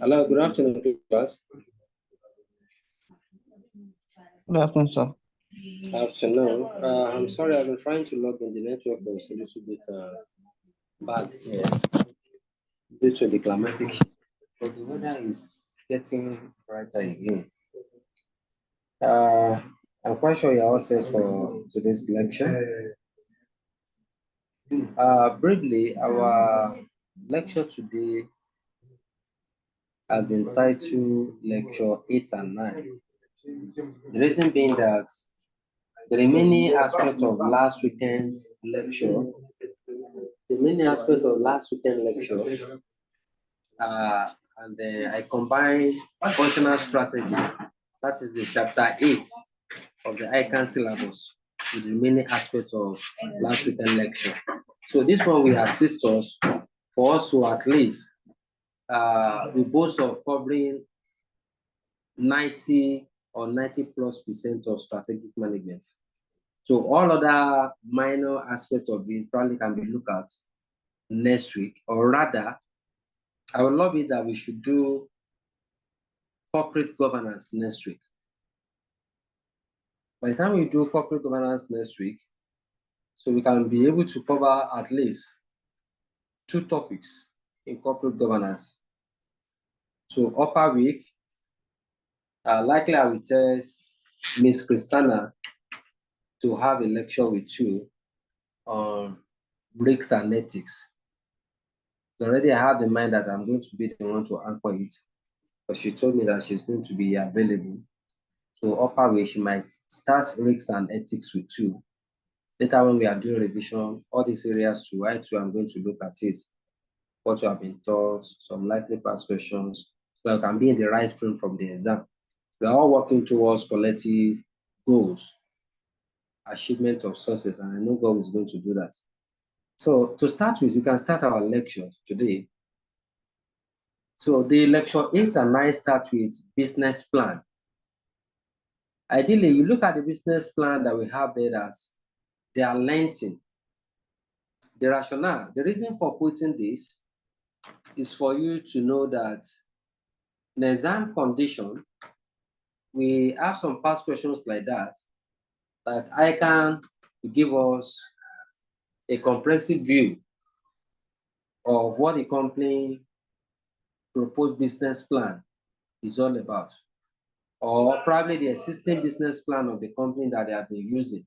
Hello, good afternoon, class. Good afternoon, sir. Afternoon. I'm sorry, I've been trying to log in. The network was a little bit bad here due to the climatic shift, but the weather is getting brighter again. I'm quite sure you're all set for today's lecture. Briefly, our lecture today has been titled Lecture 8 and 9. The reason being that the remaining aspect of last weekend's lecture, and then I combined functional strategy, that is the chapter 8 of the ICANN syllabus, with the remaining aspect of last weekend lecture. So this one will assist us for us to at least we boast of covering 90 or 90+% of strategic management. So all other minor aspects of it probably can be looked at next week, or rather, I would love it that we should do corporate governance next week. By the time we do corporate governance next week, so we can be able to cover at least 2 topics in corporate governance. So upper week, likely I will test Miss Christina to have a lecture with you on risks and ethics. So already I have in mind that I'm going to be the one to anchor it, but she told me that she's going to be available. So upper week, she might start risks and ethics with you. Later when we are doing revision, all these areas too, I'm going to look at it, what you have been taught, some likely past questions, so you can be in the right frame from the exam. We are all working towards collective goals, achievement of success, and I know God is going to do that. So to start with, we can start our lectures today. So the lecture 8 and 9 start with business plan. Ideally, you look at the business plan that we have there, that they are lengthy. The rationale, the reason for putting this is for you to know that in exam condition, we have some past questions like that ICANN give us a comprehensive view of what the company proposed business plan is all about, or probably the existing business plan of the company that they have been using.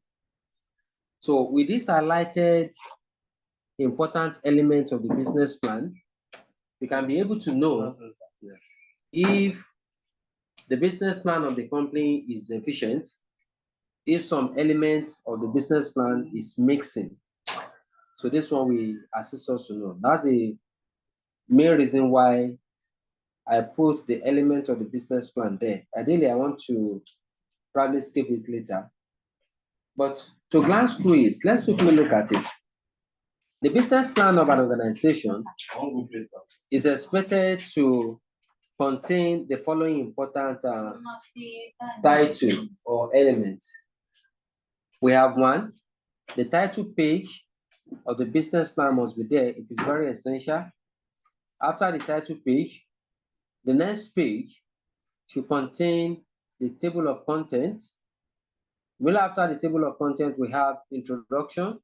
So with this highlighted important elements of the business plan, we can be able to know if the business plan of the company is efficient, if some elements of the business plan is mixing. So this one will assist us to know. That's a main reason why I put the element of the business plan there. Ideally, I want to probably skip it later. But to glance through it, let's quickly look at it. The business plan of an organization is expected to contain the following important title or elements. We have one, the title page of the business plan must be there. It is very essential. After the title page, the next page should contain the table of content. Well, after the table of content, we have introduction.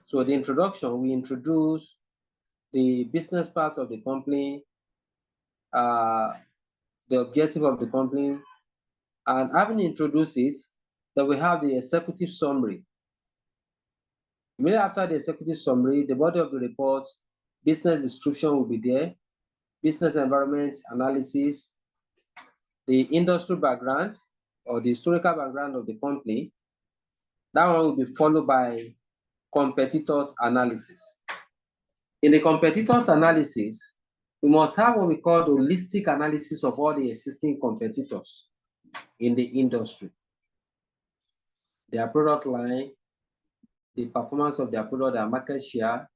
So the introduction, we introduce the business parts of the company, the objective of the company, and having introduced it, then we have the executive summary. Immediately after the executive summary, the body of the report, business description will be there, business environment analysis, the industry background or the historical background of the company. That one will be followed by competitors analysis. In the competitors analysis, we must have what we call the holistic analysis of all the existing competitors in the industry, their product line, the performance of their product, their market share,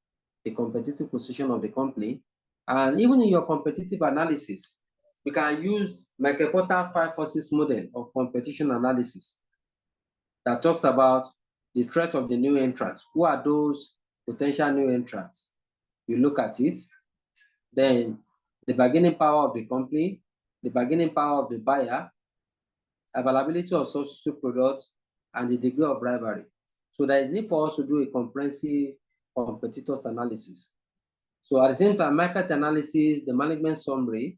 the competitive position of the company. And even in your competitive analysis, we can use Michael Porter 5 forces model of competition analysis that talks about the threat of the new entrants. Who are those potential new entrants. You look at it, then the bargaining power of the company, the bargaining power of the buyer, availability of substitute products, and the degree of rivalry. So there is need for us to do a comprehensive competitors analysis. So at the same time, market analysis, the management summary,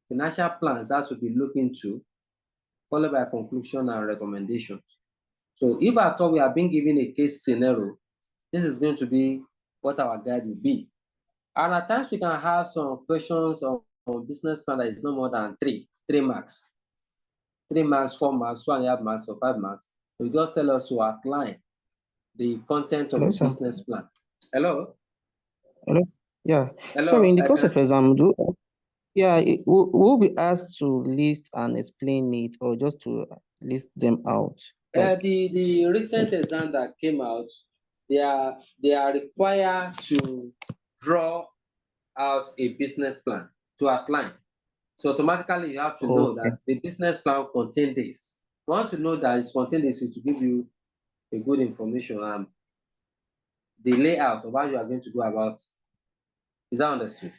financial plans that to be looked into, followed by conclusion and recommendations. So if at all we are being given a case scenario, this is going to be what our guide will be. And at times we can have some questions on business plan that is no more than three marks. 3 marks, 4 marks, 2.5 marks, or 5 marks. You just tell us to outline the content of Hello, the sir. business plan. Hello? Hello. Yeah. Hello? Sorry, in the course of exam, we'll be asked to list and explain it, or just to list them out. Like, the recent exam that came out, they are required to draw out a business plan to outline. So automatically you have to know that the business plan contains this. Once you know that it's contained this, it will give you a good information and the layout of how you are going to go about. Is that understood?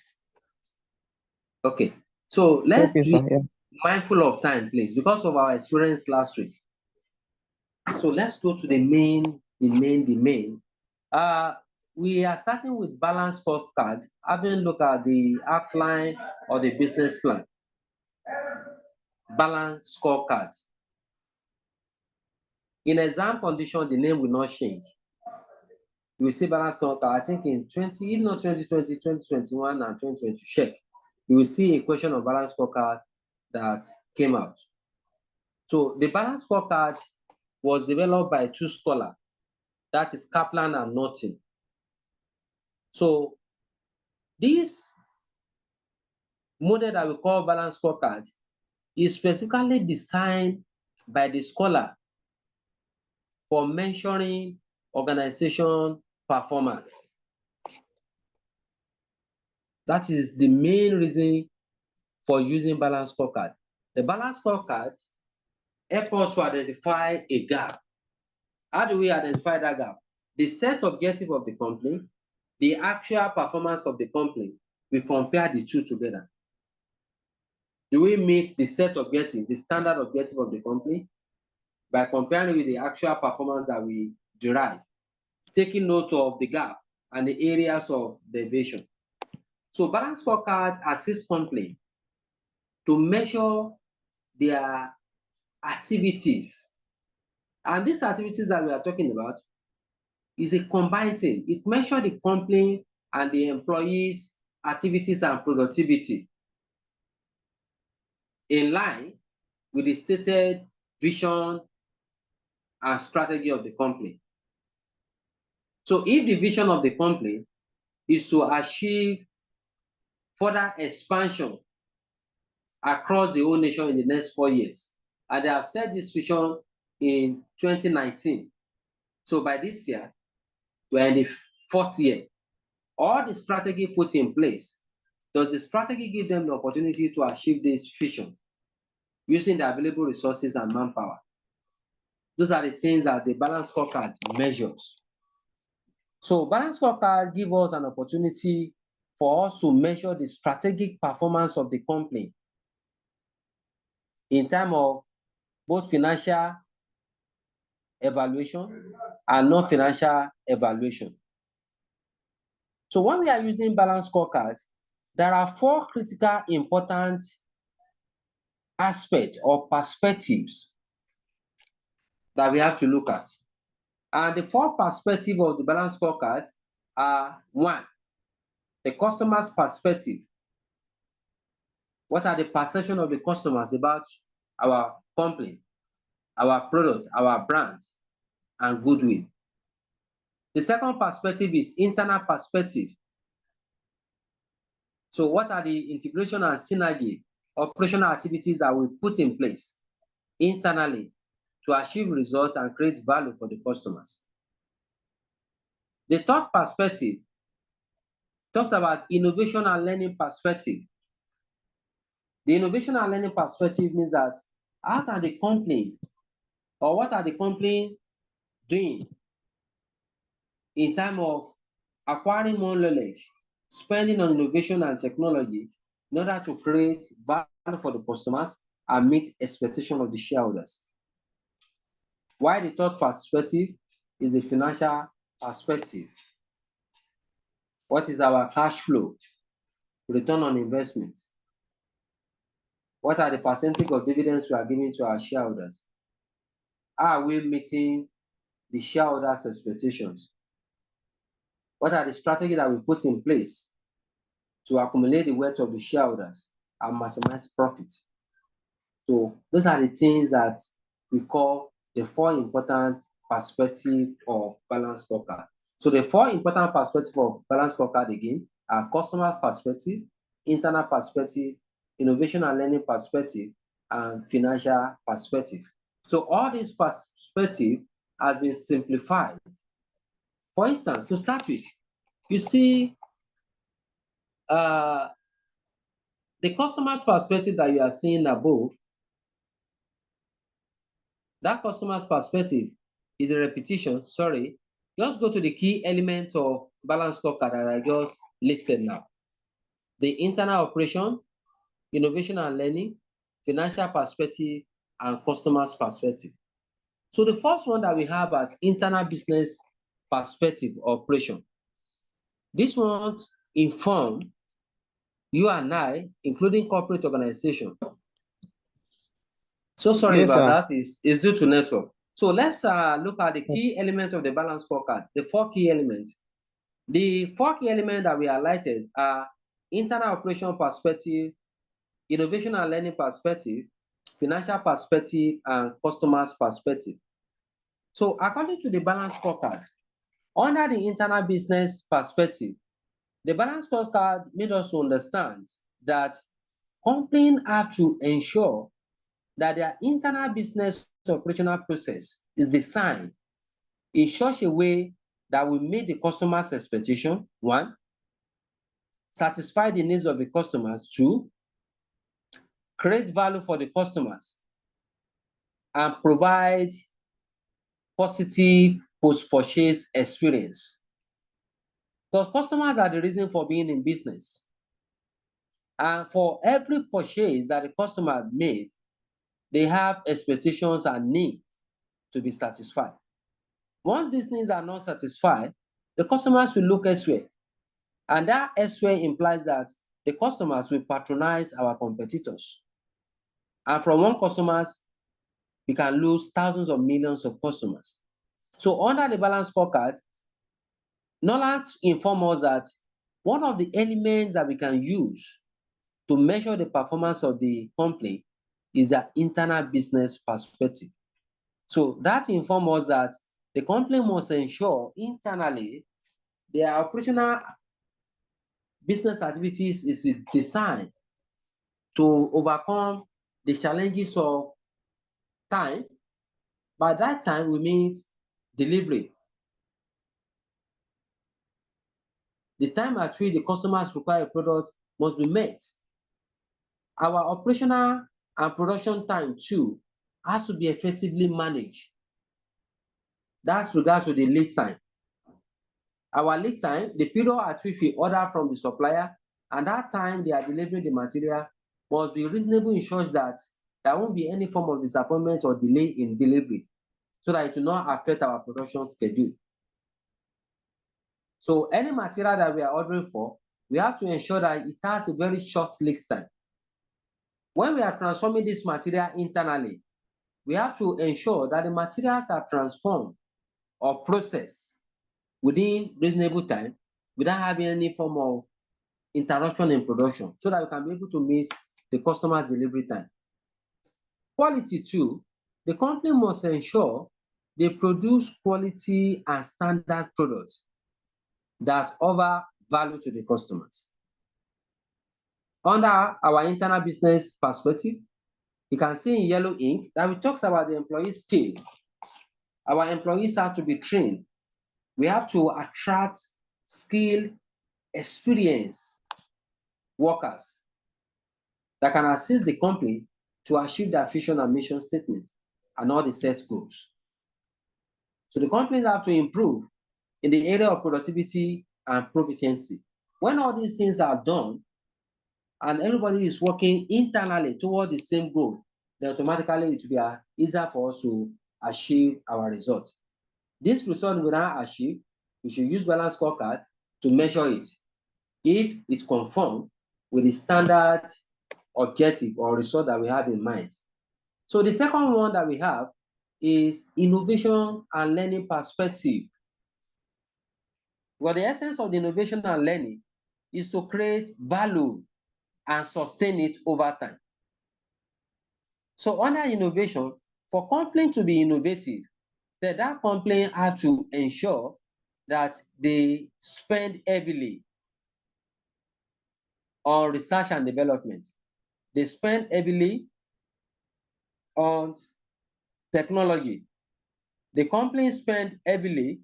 Okay. So let's be mindful of time, please, because of our experience last week. So let's go to the main. We are starting with balance scorecard, having look at the outline of the business plan. Balance scorecard. In exam condition, the name will not change. You will see balance scorecard, I think in 2020, 2021, and 2020, check. You will see a question of balance scorecard that came out. So the balance scorecard was developed by 2 scholars, that is Kaplan and Norton. So this model that we call balance scorecard is specifically designed by the scholar for measuring organization performance. That is the main reason for using balance scorecard. The balance scorecard helps us to identify a gap. How do we identify that gap? The set objective of the company, the actual performance of the company, we compare the two together. Do we meet the set objective, the standard objective of the company? By comparing with the actual performance that we derive, taking note of the gap and the areas of deviation. So balance scorecard assists company to measure their activities. And these activities that we are talking about is a combined thing. It measures the company and the employees' activities and productivity in line with the stated vision and strategy of the company. So if the vision of the company is to achieve further expansion across the whole nation in the next 4 years, and they have set this vision in 2019. So by this year, we're in the 4th year. All the strategy put in place, does the strategy give them the opportunity to achieve this vision using the available resources and manpower? Those are the things that the balance scorecard measures. So balance scorecard gives us an opportunity for us to measure the strategic performance of the company in terms of both financial evaluation and non-financial evaluation. So when we are using balance scorecard, there are 4 critical important aspects or perspectives that we have to look at. And the 4 perspectives of the balance scorecard are: 1, the customer's perspective. What are the perception of the customers about our company, our product, our brand, and goodwill? The second perspective is internal perspective. So what are the integration and synergy operational activities that we put in place internally to achieve results and create value for the customers? The third perspective talks about innovation and learning perspective. The innovation and learning perspective means that how can the company, or what are the company doing in terms of acquiring more knowledge, spending on innovation and technology in order to create value for the customers and meet expectation of the shareholders. While the third perspective is the financial perspective. What is our cash flow, return on investment? What are the percentage of dividends we are giving to our shareholders? Are we meeting the shareholders' expectations? What are the strategies that we put in place to accumulate the wealth of the shareholders and maximize profit? So those are the things that we call the 4 important perspectives of balanced scorecard. So the 4 important perspectives of balanced scorecard again are customer perspective, internal perspective, innovation and learning perspective, and financial perspective. So all these perspectives has been simplified. For instance, to start with, you see the customer's perspective that you are seeing above, that customer's perspective is a repetition, sorry. Just go to the key elements of balanced scorecard that I just listed now. The internal operation, innovation and learning, financial perspective, and customer's perspective. So the first one that we have as internal business perspective operation. This one inform you and I, including corporate organization. So sorry Yes, about sir. that. It's due to network. So let's look at the key elements of the balanced scorecard, the 4 key elements. The 4 key elements that we highlighted are internal operation perspective, innovation and learning perspective, financial perspective, and customer's perspective. So according to the balanced scorecard, under the internal business perspective, the balanced scorecard made us understand that companies have to ensure that their internal business operational process is designed in such a way that will meet the customer's expectation, 1, satisfy the needs of the customers, 2, create value for the customers, and provide positive post-purchase experience. Because customers are the reason for being in business. And for every purchase that the customer made, they have expectations and needs to be satisfied. Once these needs are not satisfied, the customers will look elsewhere. And that elsewhere implies that the customers will patronize our competitors. And from one customers, we can lose thousands of millions of customers. So under the balanced scorecard, NOLAD informs us that one of the elements that we can use to measure the performance of the company is the internal business perspective. So that informs us that the company must ensure internally their operational business activities is designed to overcome the challenges of time. By that time, we mean delivery. The time at which the customers require a product must be met. Our operational and production time too has to be effectively managed. That's regards to the lead time. Our lead time, the period at which we order from the supplier, and that time they are delivering the material must be reasonable in such that there won't be any form of disappointment or delay in delivery, so that it will not affect our production schedule. So any material that we are ordering for, we have to ensure that it has a very short lead time. When we are transforming this material internally, we have to ensure that the materials are transformed or processed within reasonable time without having any form of interruption in production, so that we can be able to meet the customer's delivery time. Quality too, the company must ensure they produce quality and standard products that offer value to the customers. Under our internal business perspective, you can see in yellow ink that we talks about the employee skill. Our employees have to be trained. We have to attract skilled, experienced workers that can assist the company to achieve their vision and mission statement and all the set goals. So the companies have to improve in the area of productivity and proficiency. When all these things are done and everybody is working internally toward the same goal, then automatically it will be easier for us to achieve our results. This result we now achieve, we should use balance scorecard to measure it if it conforms with the standard objective or result that we have in mind. So the second one that we have is innovation and learning perspective. Well, the essence of the innovation and learning is to create value and sustain it over time. So under innovation, for company to be innovative, that company has to ensure that they spend heavily on research and development. They spend heavily on technology. The company spend heavily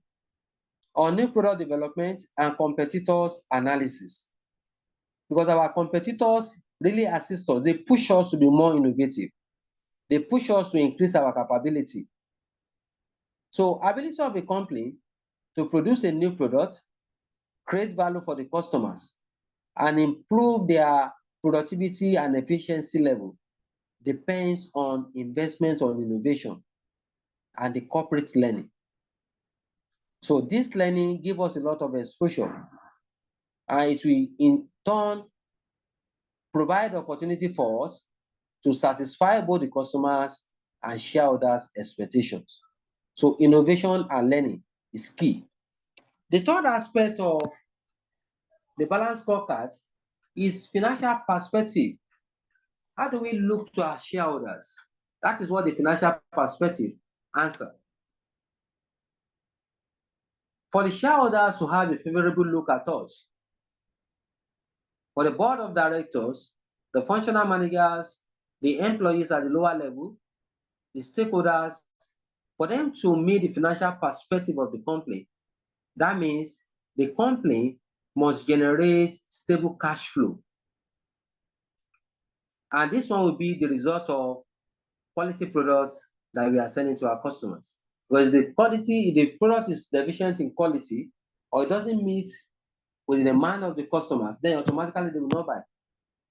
on new product development and competitors analysis. Because our competitors really assist us. They push us to be more innovative. They push us to increase our capability. So ability of a company to produce a new product, create value for the customers, and improve their productivity and efficiency level depends on investment on innovation and the corporate learning. So this learning gives us a lot of exposure, and it will in turn provide opportunity for us to satisfy both the customers and shareholders' expectations. So innovation and learning is key. The third aspect of the balance scorecard is financial perspective. How do we look to our shareholders? That is what the financial perspective answer. For the shareholders to have a favorable look at us, for the board of directors, the functional managers, the employees at the lower level, the stakeholders, for them to meet the financial perspective of the company, that means the company must generate stable cash flow. And this one will be the result of quality products that we are selling to our customers. Because the quality, if the product is deficient in quality or it doesn't meet with the demand of the customers, then automatically they will not buy.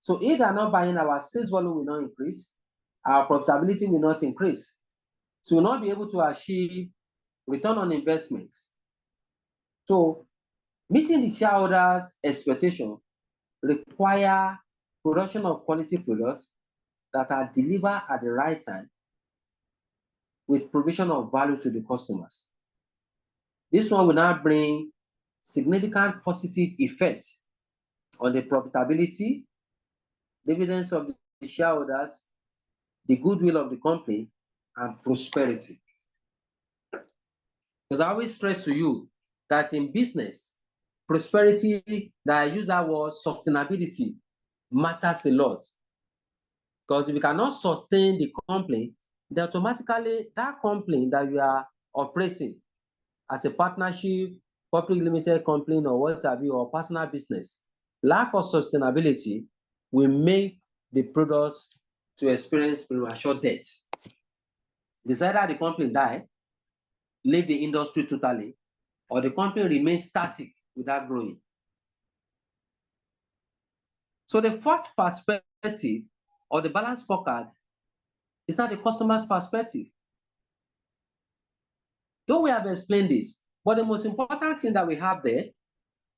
So if they are not buying, our sales volume will not increase, our profitability will not increase. So we will not be able to achieve return on investments. So meeting the shareholders' expectation require production of quality products that are delivered at the right time with provision of value to the customers. This one will now bring significant positive effect on the profitability, dividends of the shareholders, the goodwill of the company, and prosperity. Because I always stress to you that in business, prosperity, that I use that word, sustainability, matters a lot. Because if you cannot sustain the company, then automatically that company that you are operating as a partnership, public limited company, or what have you, or personal business, lack of sustainability will make the products to experience premature death. It's either the company die, leave the industry totally, or the company remains static without growing. So the fourth perspective or the balance scorecard is not the customer's perspective. Though we have explained this, but the most important thing that we have there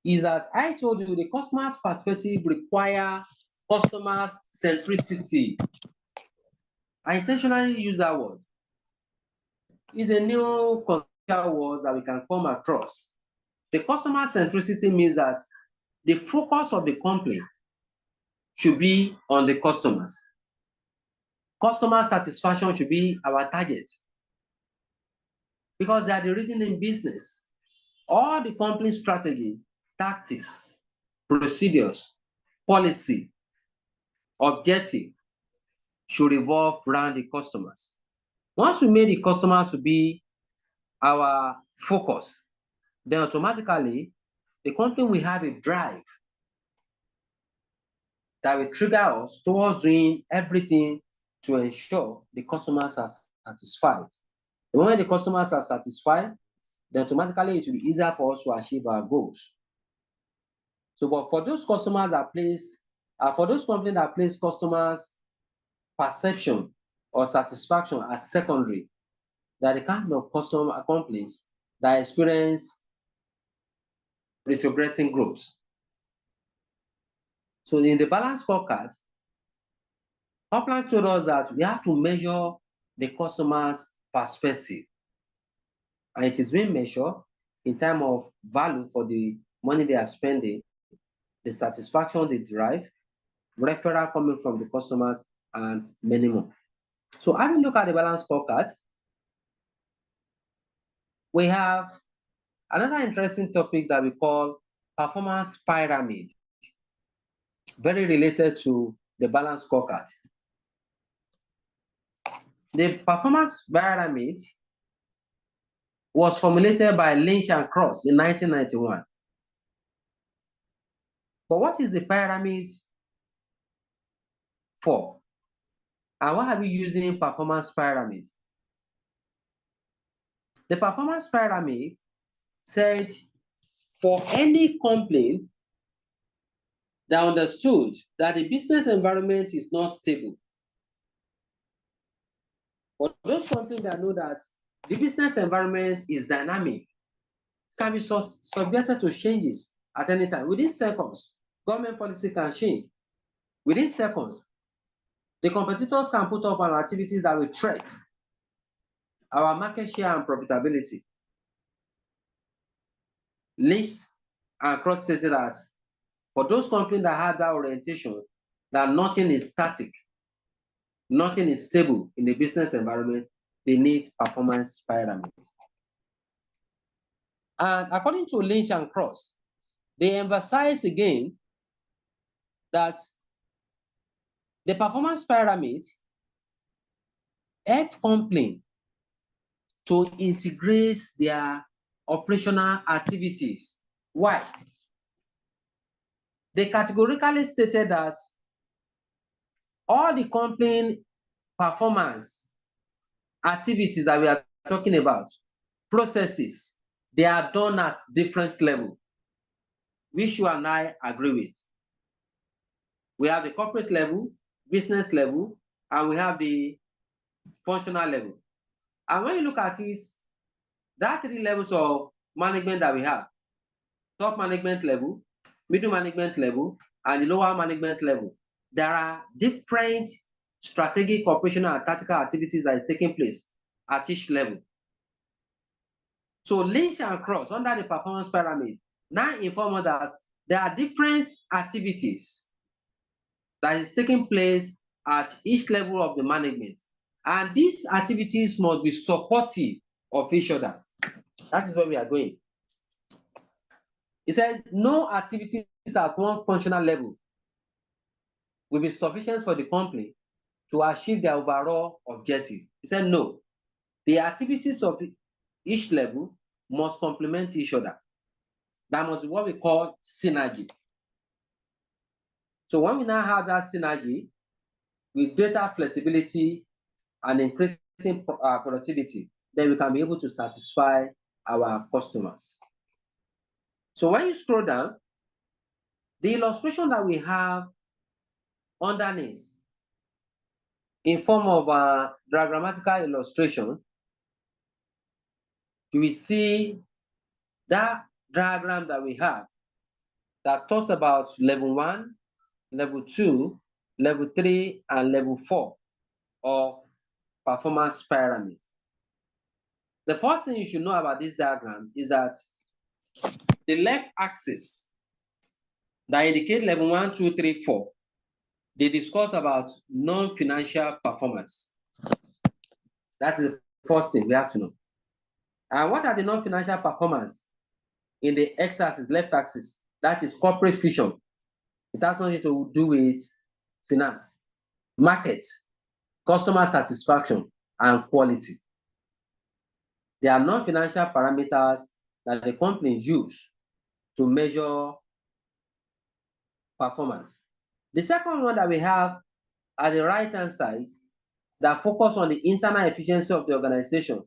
is that I told you the customer's perspective requires customer centricity. I intentionally use that word. It's a new conceptual word that we can come across. The customer centricity means that the focus of the company should be on the customers. Customer satisfaction should be our target, because they are the reason in business. All the company strategy, tactics, procedures, policy, objective should revolve around the customers. Once we made the customers to be our focus, then automatically the company will have a drive that will trigger us towards doing everything to ensure the customers are satisfied. The moment the customers are satisfied, then automatically it will be easier for us to achieve our goals. So, but for those customers that place, for those companies that place customers' perception or satisfaction as secondary, that the kind of customer complaints that experience retrogressing growth. So in the balance scorecard, Upland told us that we have to measure the customer's perspective. And it is being measured in terms of value for the money they are spending, the satisfaction they derive, referral coming from the customers, and many more. So having a look at the balance scorecard, we have another interesting topic that we call performance pyramid, very related to the balance scorecard. The performance pyramid was formulated by Lynch and Cross in 1991. But what is the pyramid for? And why are we using performance pyramid? The performance pyramid said for any company that understood that the business environment is not stable, for those companies that know that the business environment is dynamic, it can be subjected to changes at any time. Within seconds, government policy can change. Within seconds, the competitors can put up on activities that will threaten our market share and profitability. Lynch and Cross stated that for those companies that have that orientation, that nothing is static, nothing is stable in the business environment, they need performance pyramids. And according to Lynch and Cross, they emphasize again that the performance pyramid help companies to integrate their operational activities. Why? They categorically stated that all the company performance activities that we are talking about, processes, they are done at different levels, which you and I agree with. We have the corporate level, business level, and we have the functional level. And when you look at it, there are 3 levels of management that we have: top management level, middle management level, and the lower management level. There are different strategic, operational, and tactical activities that is taking place at each level. So Lynch and Cross, under the performance pyramid, now inform us that there are different activities that is taking place at each level of the management. And these activities must be supportive of each other. That is where we are going. He said no activities at one functional level will be sufficient for the company to achieve their overall objective. He said no. The activities of each level must complement each other. That must be what we call synergy. So when we now have that synergy with greater flexibility and increasing productivity, then we can be able to satisfy our customers. So when you scroll down, the illustration that we have underneath in form of a diagrammatical illustration, you will see that diagram that we have that talks about level 1, level 2, level 3, and level 4 of performance pyramid. The first thing you should know about this diagram is that the left axis that indicate level 1, 2, 3, 4, they discuss about non-financial performance. That is the first thing we have to know. And what are the non-financial performance in the x-axis, left axis? That is corporate vision. It has nothing to do with finance, market, customer satisfaction, and quality. They are non-financial parameters that the company use to measure performance. The second one that we have at the right-hand side that focus on the internal efficiency of the organization,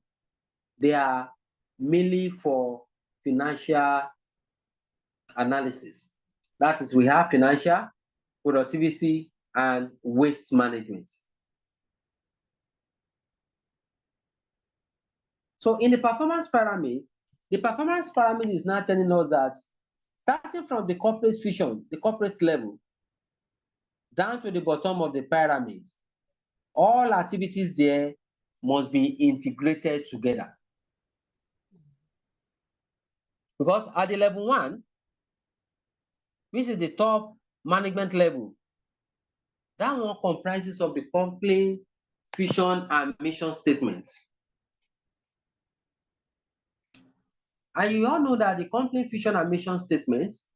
they are mainly for financial analysis. That is, we have financial, productivity, and waste management. So in the performance pyramid is now telling us that starting from the corporate vision, the corporate level, down to the bottom of the pyramid, all activities there must be integrated together. Because at the level 1, which is the top management level, that one comprises of the company vision and mission statements. And you all know that the company vision and mission statements,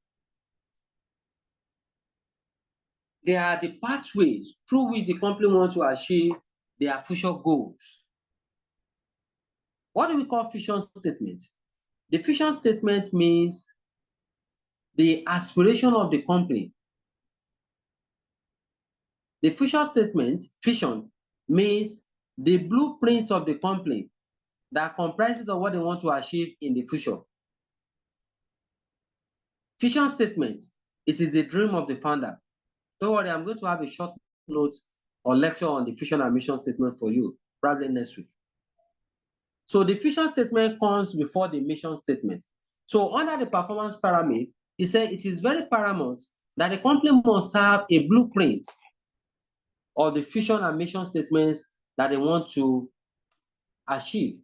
they are the pathways through which the company wants to achieve their future goals. What do we call vision statement? The vision statement means the aspiration of the company. The vision statement, vision, means the blueprint of the company that comprises of what they want to achieve in the future. Vision statement, it is the dream of the founder. Don't worry, I'm going to have a short note or lecture on the vision and mission statement for you, probably next week. So the vision statement comes before the mission statement. So under the performance pyramid, he said it is very paramount that the company must have a blueprint of the vision and mission statements that they want to achieve.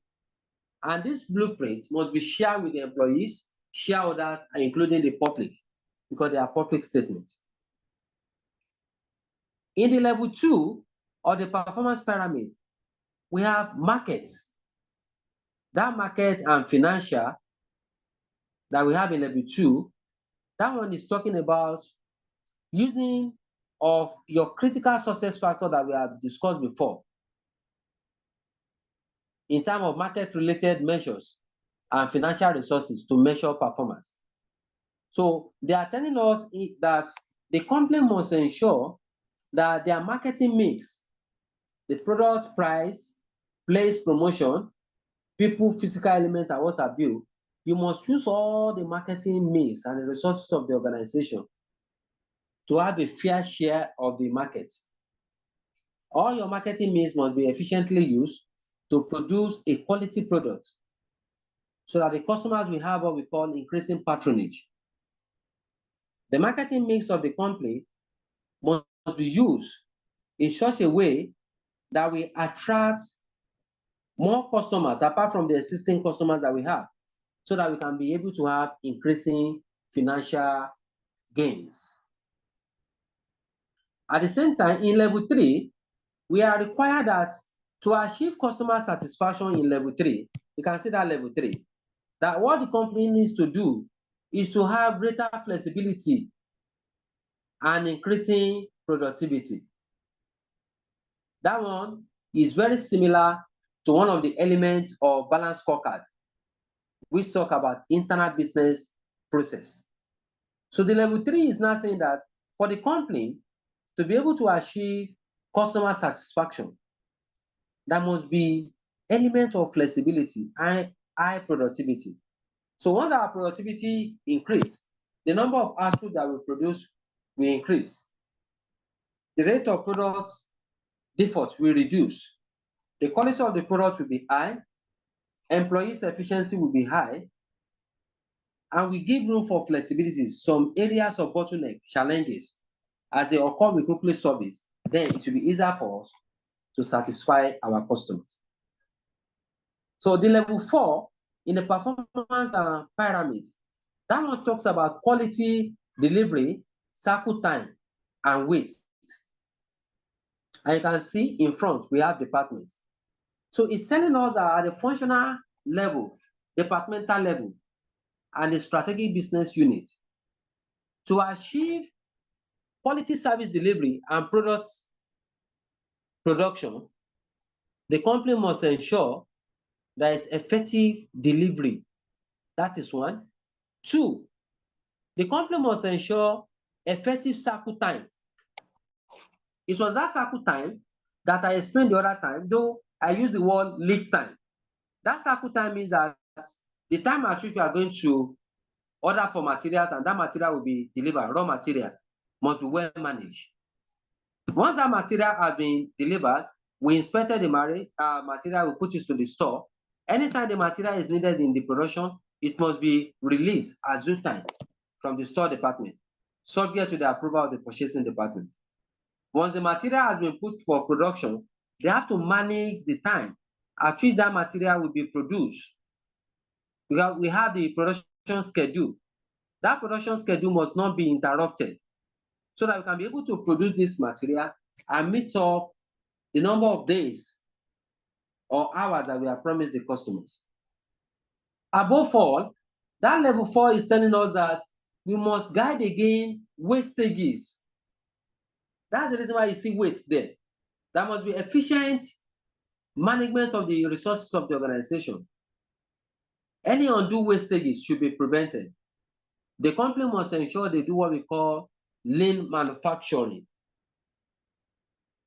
And this blueprint must be shared with the employees, shareholders, and including the public, because they are public statements. In the level 2 of the performance pyramid, we have markets. That market and financial that we have in level 2, that one is talking about using of your critical success factor that we have discussed before in terms of market-related measures and financial resources to measure performance. So they are telling us that the company must ensure that their marketing mix, the product price, place, promotion, people, physical element, and what have you, you must use all the marketing mix and the resources of the organization to have a fair share of the market. All your marketing mix must be efficiently used to produce a quality product so that the customers will have what we call increasing patronage. The marketing mix of the company must be used in such a way that we attract more customers apart from the existing customers that we have, so that we can be able to have increasing financial gains. At the same time, in level 3, we are required that to achieve customer satisfaction in level 3, you can see that level 3, that what the company needs to do is to have greater flexibility and increasing productivity. That one is very similar to one of the elements of balanced scorecard, which talk about internal business process. So the level 3 is now saying that for the company to be able to achieve customer satisfaction, there must be element of flexibility and high productivity. So once our productivity increase, the number of output that we produce will increase. The rate of product default will reduce. The quality of the product will be high. Employees' efficiency will be high. And we give room for flexibility. Some areas of bottleneck challenges, as they occur, we quickly solve it. Then it will be easier for us to satisfy our customers. So the level 4 in the performance pyramid, that one talks about quality, delivery, cycle time, and waste. And you can see in front, we have department. So it's telling us that at the functional level, departmental level, and the strategic business unit, to achieve quality service delivery and product production, the company must ensure there is effective delivery. That is 1. 2, the company must ensure effective cycle time. It was that cycle time that I explained the other time, though I use the word lead time. That cycle time means that the time at which we are going to order for materials, and that material will be delivered. Raw material must be well managed. Once that material has been delivered, we inspected the material, we put it to the store. Anytime the material is needed in the production, it must be released as due time from the store department, subject to the approval of the purchasing department. Once the material has been put for production, they have to manage the time at which that material will be produced. We have the production schedule. That production schedule must not be interrupted so that we can be able to produce this material and meet up the number of days or hours that we have promised the customers. Above all, that level 4 is telling us that we must guide against wastages. That's the reason why you see waste there. There must be efficient management of the resources of the organization. Any undue wastages should be prevented. The company must ensure they do what we call lean manufacturing.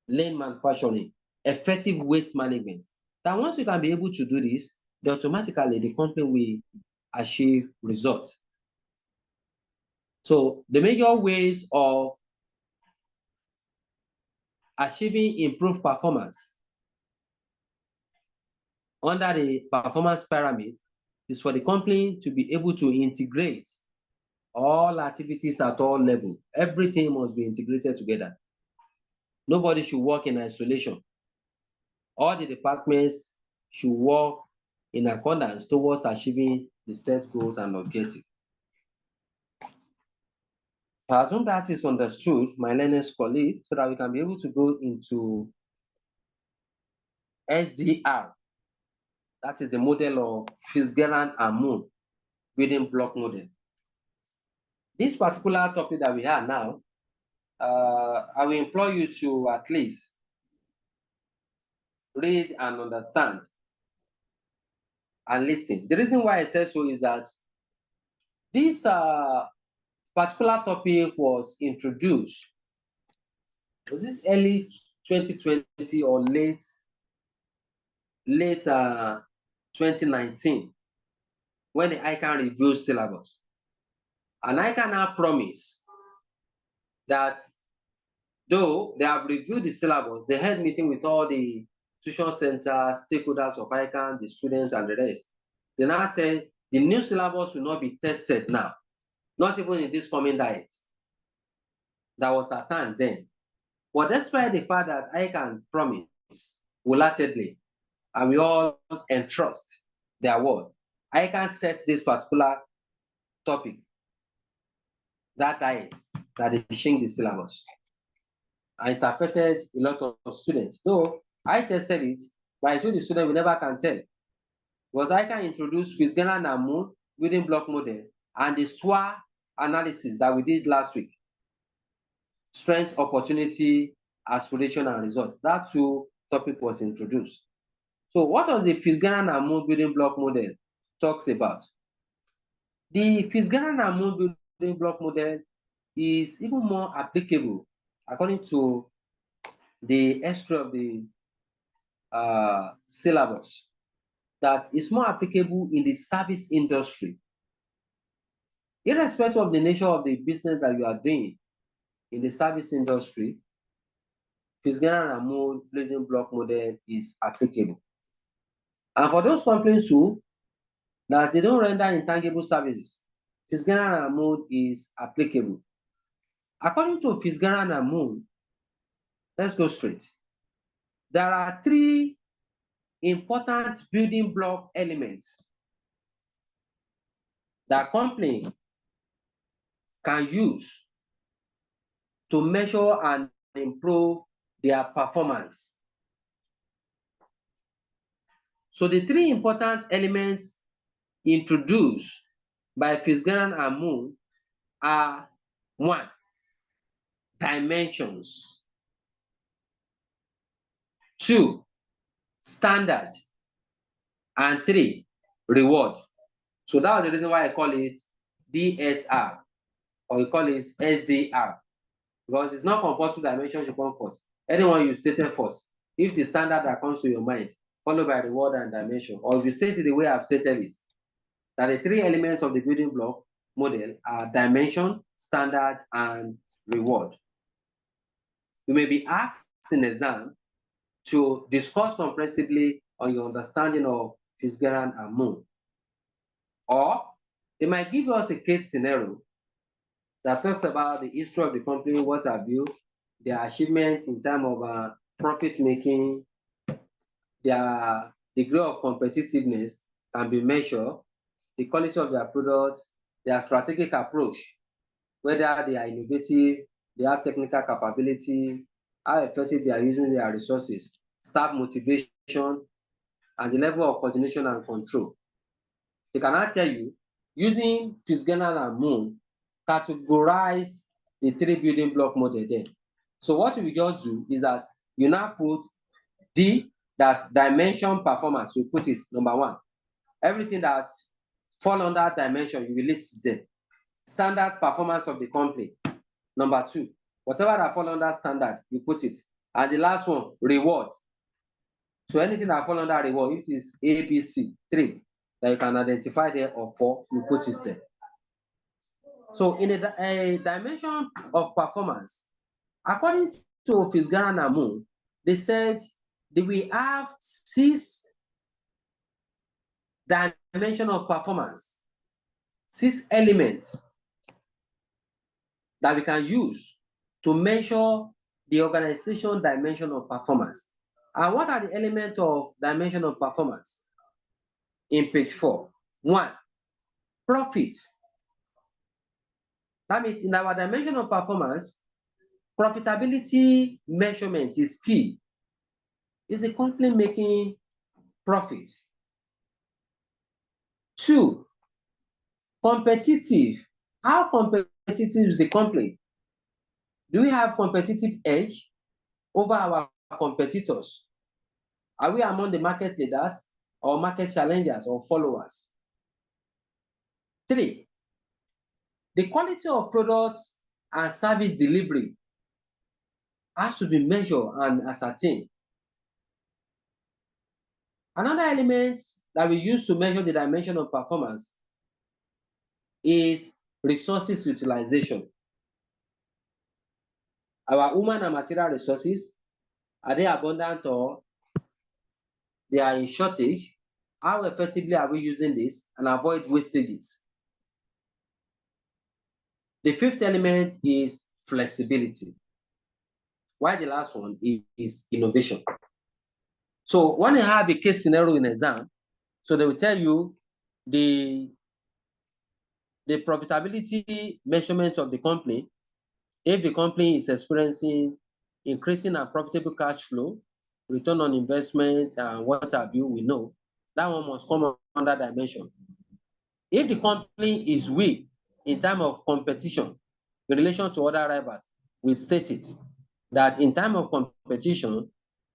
Lean manufacturing, effective waste management. That once you can be able to do this, then automatically the company will achieve results. So the major ways of achieving improved performance under the performance pyramid is for the company to be able to integrate all activities at all levels. Everything must be integrated together. Nobody should work in isolation. All the departments should work in accordance towards achieving the set goals and objectives. I assume that is understood, my learners colleagues, so that we can be able to go into SDR. That is the model of Fitzgerald and Moon building block model. This particular topic that we have now, I will implore you to at least read and understand and listen. The reason why I say so is that this particular topic was introduced, was it early 2020 or late 2019 when the ICANN reviewed syllabus. And ICANN now promised that though they have reviewed the syllabus, they had meeting with all the tuition centers, stakeholders of ICANN, the students and the rest. They now said the new syllabus will not be tested now, not even in this coming diet. That was at hand then. But despite the fact that ICANN promised wholeheartedly, and we all entrust their word, ICANN set this particular topic, that diet, that they changed the syllabus. And it affected a lot of students. Though I tested it, but I told the student we never can tell. Because ICANN introduced Fitzgerald and Moon building block model and the SWA analysis that we did last week. Strength, opportunity, aspiration, and result. That two topic was introduced. So what does the Fitzgerald and Moon building block model talks about? The Fitzgerald and Moon building block model is even more applicable according to the history of the syllabus, that is more applicable in the service industry. Irrespective of the nature of the business that you are doing in the service industry, Fitzgerald and Moon building block model is applicable. And for those companies who that they don't render intangible services, Fitzgerald and Moon is applicable. According to Fitzgerald and Moon, let's go straight. There are three important building block elements that company can use to measure and improve their performance. So the three important elements introduced by Fitzgerald and Moon are: 1, dimensions; 2, standard; and 3, reward. So that was the reason why I call it DSR, or we call it SDR, because it's not compulsory dimension should come first. Anyone you stated first, if the standard that comes to your mind, followed by reward and dimension, or if you state it the way I've stated it, that the three elements of the building block model are dimension, standard, and reward. You may be asked in exam to discuss comprehensively on your understanding of Fitzgerald and Moon. Or they might give us a case scenario that talks about the history of the company, what have you, their achievements in terms of profit making, their degree of competitiveness can be measured, the quality of their products, their strategic approach, whether they are innovative, they have technical capability, how effective they are using their resources, staff motivation, and the level of coordination and control. They cannot tell you, using Fitzgerald and Moon, categorize the 3 building block model there. So what we just do is that you now put D, that dimension performance, you put it number 1. Everything that fall under dimension, you will list Z. Standard performance of the company, number 2. Whatever that fall under standard, you put it. And the last one, reward. So anything that fall under reward, if it is A, B, C, 3, that you can identify there, or 4, you put it there. So in a dimension of performance, according to Fitzgerald and Moon, they said that we have 6 dimensions of performance, 6 elements that we can use to measure the organization dimension of performance. And what are the elements of dimension of performance? In page 4, 1, profit. That means in our dimension of performance, profitability measurement is key. Is the company making profit? 2, competitive. How competitive is the company? Do we have competitive edge over our competitors? Are we among the market leaders or market challengers or followers? 3, the quality of products and service delivery has to be measured and ascertained. Another element that we use to measure the dimension of performance is resources utilization. Our human and material resources, are they abundant or they are in shortage? How effectively are we using this and avoid wastages? The 5th element is flexibility. While the last one is innovation. So when you have a case scenario in exam, so they will tell you the profitability measurement of the company. If the company is experiencing increasing and profitable cash flow, return on investment, and what have you, we know that one must come under dimension. If the company is weak in terms of competition in relation to other rivals, we state it that in time of competition,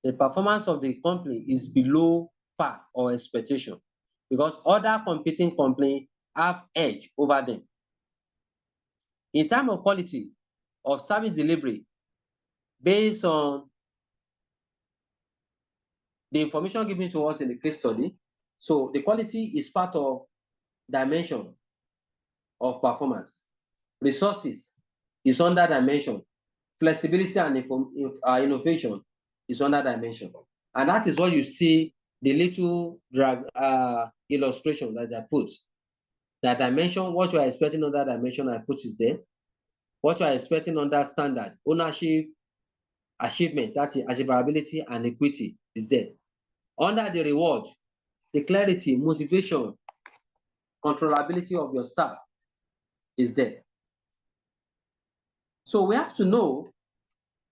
the performance of the company is below par or expectation because other competing companies have edge over them. In terms of quality of service delivery, based on the information given to us in the case study, so the quality is part of dimension of performance. Resources is under dimension. Flexibility and innovation is under dimension. And that is what you see the little illustration that I put. That dimension, what you are expecting under dimension, I put is there. What you are expecting under standard, ownership, achievement, that is achievability and equity is there. Under the reward, the clarity, motivation, controllability of your staff is there. So we have to know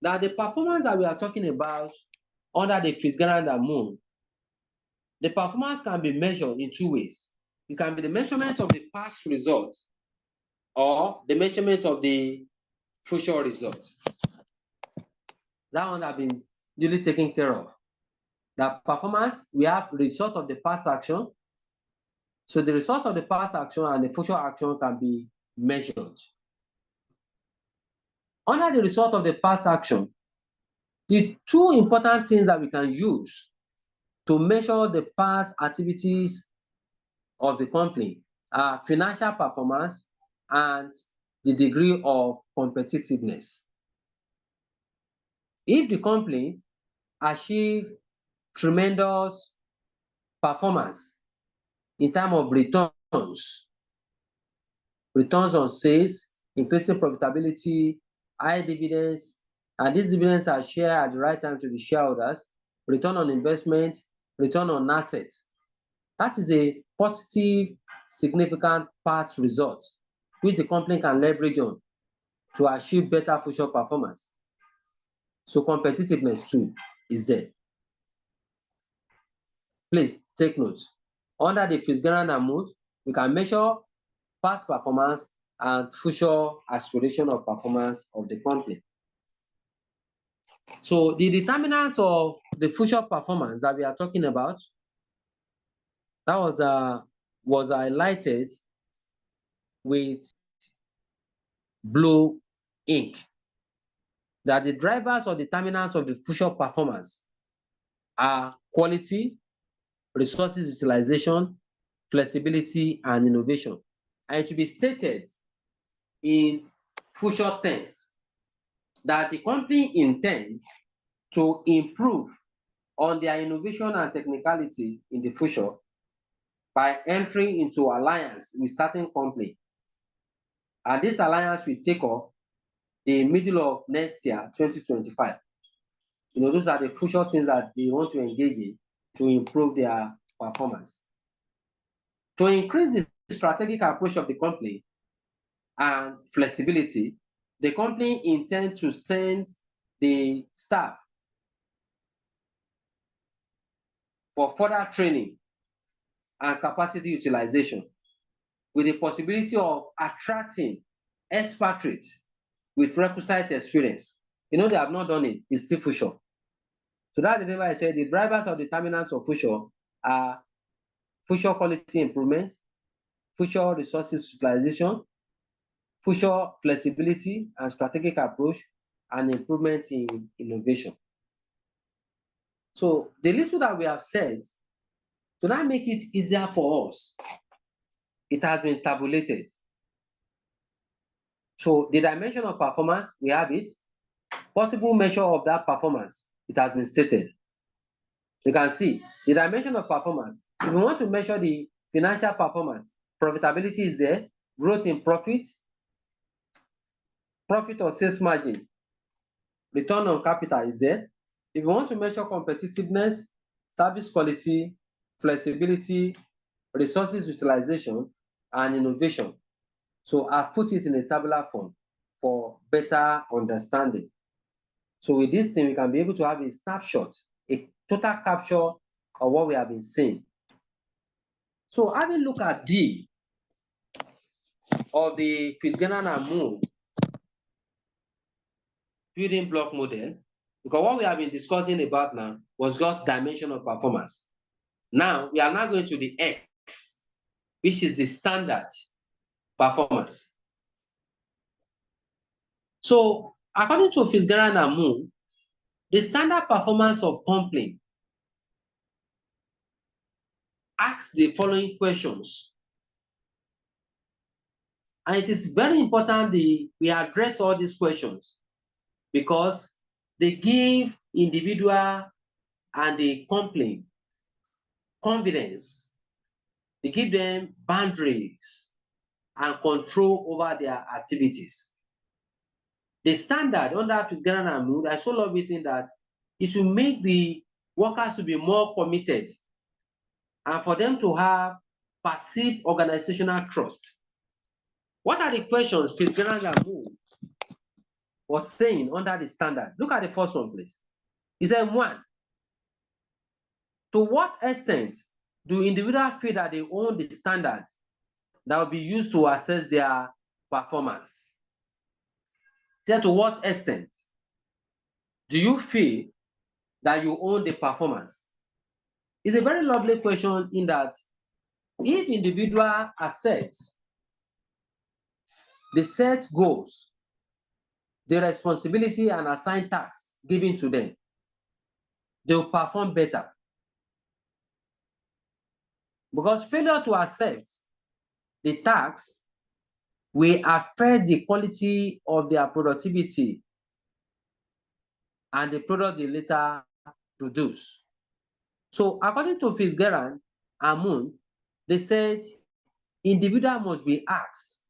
that the performance that we are talking about under the Fitzgerald and Moon, the performance can be measured in 2 ways. It can be the measurement of the past results or the measurement of the future results. That one has been duly taken care of. The performance, we have the result of the past action. So the results of the past action and the future action can be measured. Under the result of the past action, the 2 important things that we can use to measure the past activities of the company are financial performance and the degree of competitiveness. If the company achieves tremendous performance in terms of returns on sales, increasing profitability, high dividends, and these dividends are shared at the right time to the shareholders, return on investment, return on assets. That is a positive, significant past result which the company can leverage on to achieve better future performance. So competitiveness too is there. Please take note. Under the Fitzgerald and Mood, we can measure past performance and future aspiration of performance of the company. So the determinant of the future performance that we are talking about, that was highlighted with blue ink. That the drivers or determinants of the future performance are quality, resources utilization, flexibility, and innovation. And to be stated in future tense that the company intends to improve on their innovation and technicality in the future by entering into alliance with certain company. And this alliance will take off the middle of next year, 2025. Those are the future things that they want to engage in to improve their performance. To increase the strategic approach of the company and flexibility, the company intends to send the staff for further training and capacity utilization with the possibility of attracting expatriates with requisite experience. They have not done it, it's still future. So that's the reason why I said the drivers or determinants of future are future quality improvement, future resources utilization, future flexibility and strategic approach, and improvement in innovation. So the little that we have said, to now make it easier for us, it has been tabulated. So the dimension of performance, we have it. Possible measure of that performance, it has been stated. You can see the dimension of performance. If we want to measure the financial performance, profitability is there, growth in profit or sales margin, return on capital is there. If you want to measure competitiveness, service quality, flexibility, resources utilization, and innovation. So I've put it in a tabular form for better understanding. So with this thing, we can be able to have a snapshot, a total capture of what we have been saying. So having a look at D of the Fitzgerald and Mood building block model, because what we have been discussing about now was just dimension of performance. Now, we are now going to the X, which is the standard performance. So, according to Fitzgerald and Mood, the standard performance of company asks the following questions. And it is very important we address all these questions because they give individual and the company confidence. They give them boundaries and control over their activities. The standard under Fitzgerald and Mood, I so love it in that it will make the workers to be more committed and for them to have perceived organizational trust. What are the questions Fitzgerald and Mood was saying under the standard? Look at the first one, please. He said, 1, to what extent do individuals feel that they own the standard that will be used to assess their performance? He said, to what extent do you feel that you own the performance? It's a very lovely question in that if individual accepts the set goals, the responsibility and assigned tasks given to them, they will perform better. Because failure to accept the tasks will affect the quality of their productivity and the product they later produce. So according to Fitzgerald and Moon, they said individual must be asked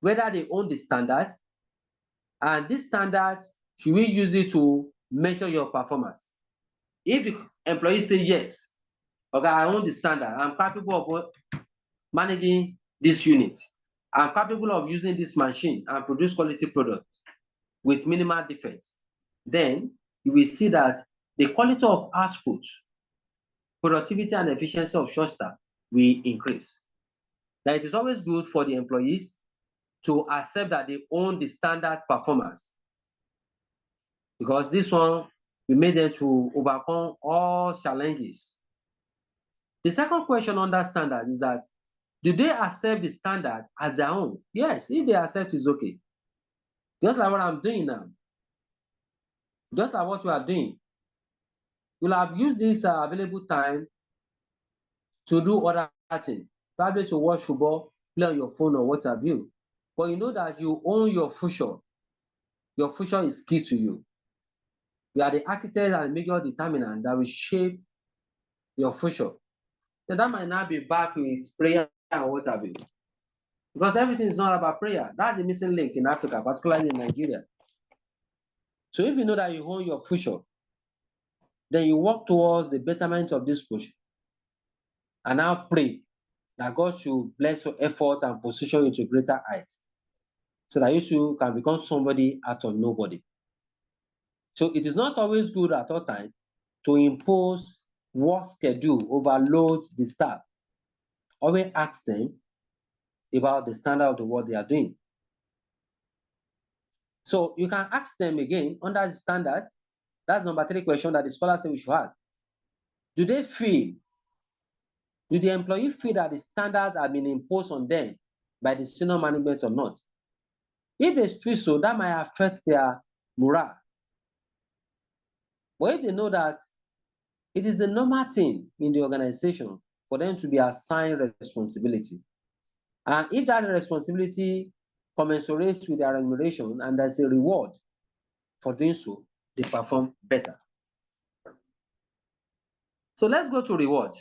whether they own the standard, and this standard, should we use it to measure your performance? If the employee say yes, okay, I own the standard, I'm capable of managing this unit, I'm capable of using this machine and produce quality products with minimal defects, then you will see that the quality of output, productivity, and efficiency of short staff will increase. Now, it is always good for the employees to accept that they own the standard performance, because this one will make them to overcome all challenges. The second question on that standard is that, do they accept the standard as their own? Yes, if they accept, it's okay. Just like what I'm doing now. Just like what you are doing. You'll have used this available time to do other things, probably to watch football, play on your phone, or what have you. But you know that you own your future. Your future is key to you. You are the architect and major determinant that will shape your future. So that might not be back with prayer and what have you. Because everything is not about prayer. That's the missing link in Africa, particularly in Nigeria. So if you know that you own your future, then you work towards the betterment of this future. And now pray that God should bless your effort and position you to greater heights, so that you too can become somebody out of nobody. So it is not always good at all times to impose work schedule, overload the staff. Always ask them about the standard of the work they are doing. So you can ask them again under the standard. That's number 3 question that the scholar said we should ask. Do the employee feel that the standards have been imposed on them by the senior management or not? If they feel so, that might affect their morale. But if they know that it is the normal thing in the organization for them to be assigned responsibility, and if that responsibility commensurates with their remuneration and there's a reward for doing so, they perform better. So let's go to reward.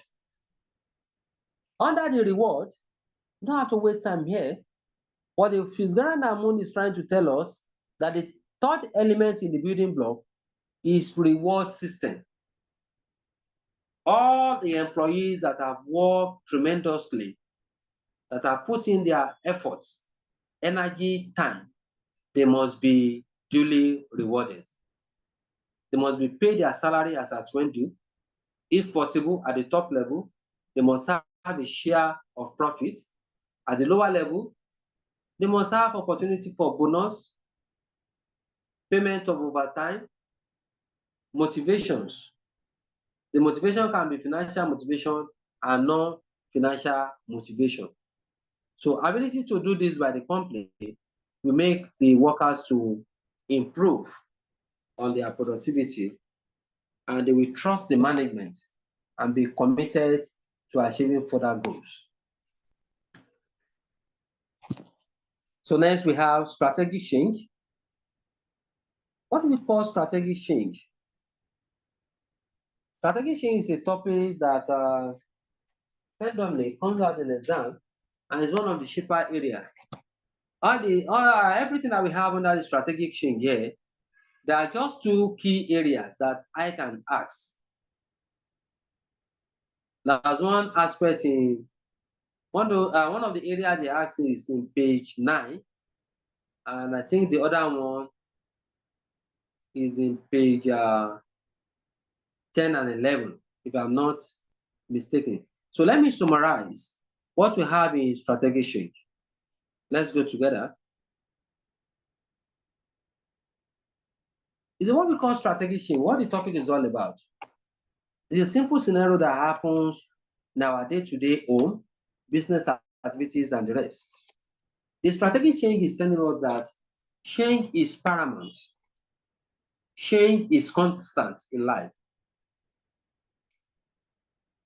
Under the reward, you don't have to waste time here. What the Fitzgerald and Moon is trying to tell us, that the third element in the building block is reward system. All the employees that have worked tremendously, that are putting their efforts, energy, time, they must be duly rewarded. They must be paid their salary as at when due. If possible, at the top level, they must have a share of profit. At the lower level, they must have opportunity for bonus, payment of overtime, motivations. The motivation can be financial motivation and non-financial motivation. So ability to do this by the company will make the workers to improve on their productivity, and they will trust the management and be committed to achieving further goals. So next we have strategic change. What do we call strategic change? Strategic change is a topic that randomly comes out in exam and is one of the cheaper areas. Everything that we have under the strategic change here, there are just 2 key areas that I can ask. There's one aspect in one of the areas they ask is in page 9, and I think the other one is in page 10 and 11, if I'm not mistaken. So let me summarize what we have in strategic change. Let's go together. Is what we call strategic change. What the topic is all about. It's a simple scenario that happens in our day-to-day home, business activities, and the rest. The strategic change is telling us that change is paramount. Change is constant in life.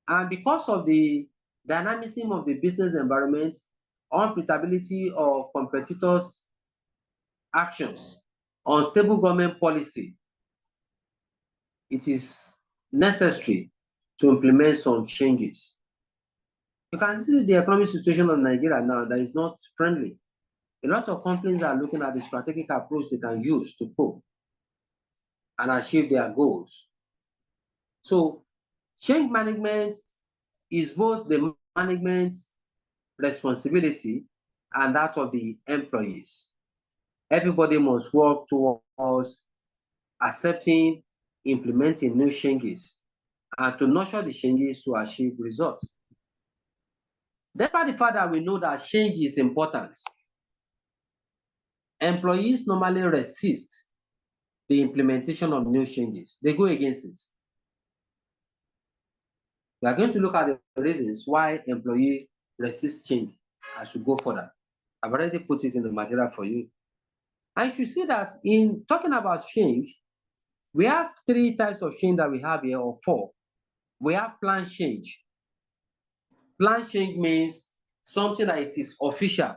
And because of the dynamism of the business environment unpredictability of competitors' actions, unstable government policy, it is necessary to implement some changes. You can see the economic situation of Nigeria now that is not friendly. A lot of companies are looking at the strategic approach they can use to cope and achieve their goals. So change management is both the management's responsibility and that of the employees. Everybody must work towards accepting, implementing new changes, and to nurture the changes to achieve results. Despite the fact that we know that change is important, employees normally resist the implementation of new changes. They go against it. We are going to look at the reasons why employees resist change as we go further. I've already put it in the material for you. And you see that in talking about change, we have 3 types of change that we have here, or 4. We have planned change. Planned change means something that it is official.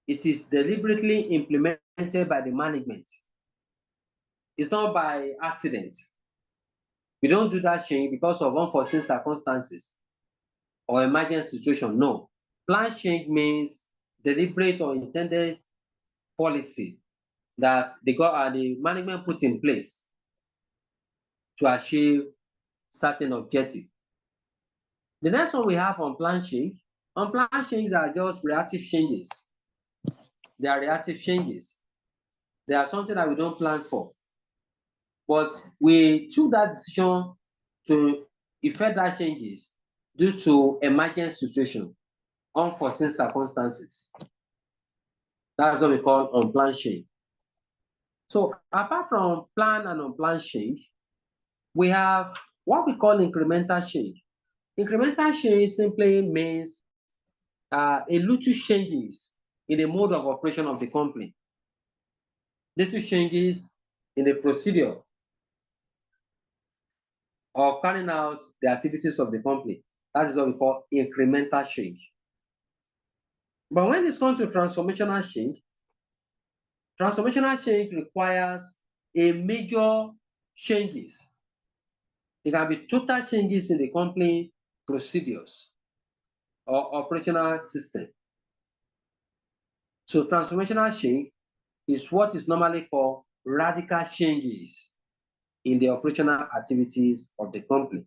It is deliberately implemented by the management. It's not by accident. We don't do that change because of unforeseen circumstances or emergency situation. No. Planned change means deliberate or intended policy that the management put in place to achieve certain objective. The next one we have unplanned change. Unplanned changes are just reactive changes. They are reactive changes. They are something that we don't plan for. But we took that decision to effect that changes due to emergency situation, unforeseen circumstances. That's what we call unplanned change. So apart from planned and unplanned change, we have what we call incremental change. Incremental change simply means a little changes in the mode of operation of the company, little changes in the procedure of carrying out the activities of the company. That is what we call incremental change. But when it comes to transformational change requires a major changes. It can be total changes in the company procedures or operational system. So transformational change is what is normally called radical changes in the operational activities of the company.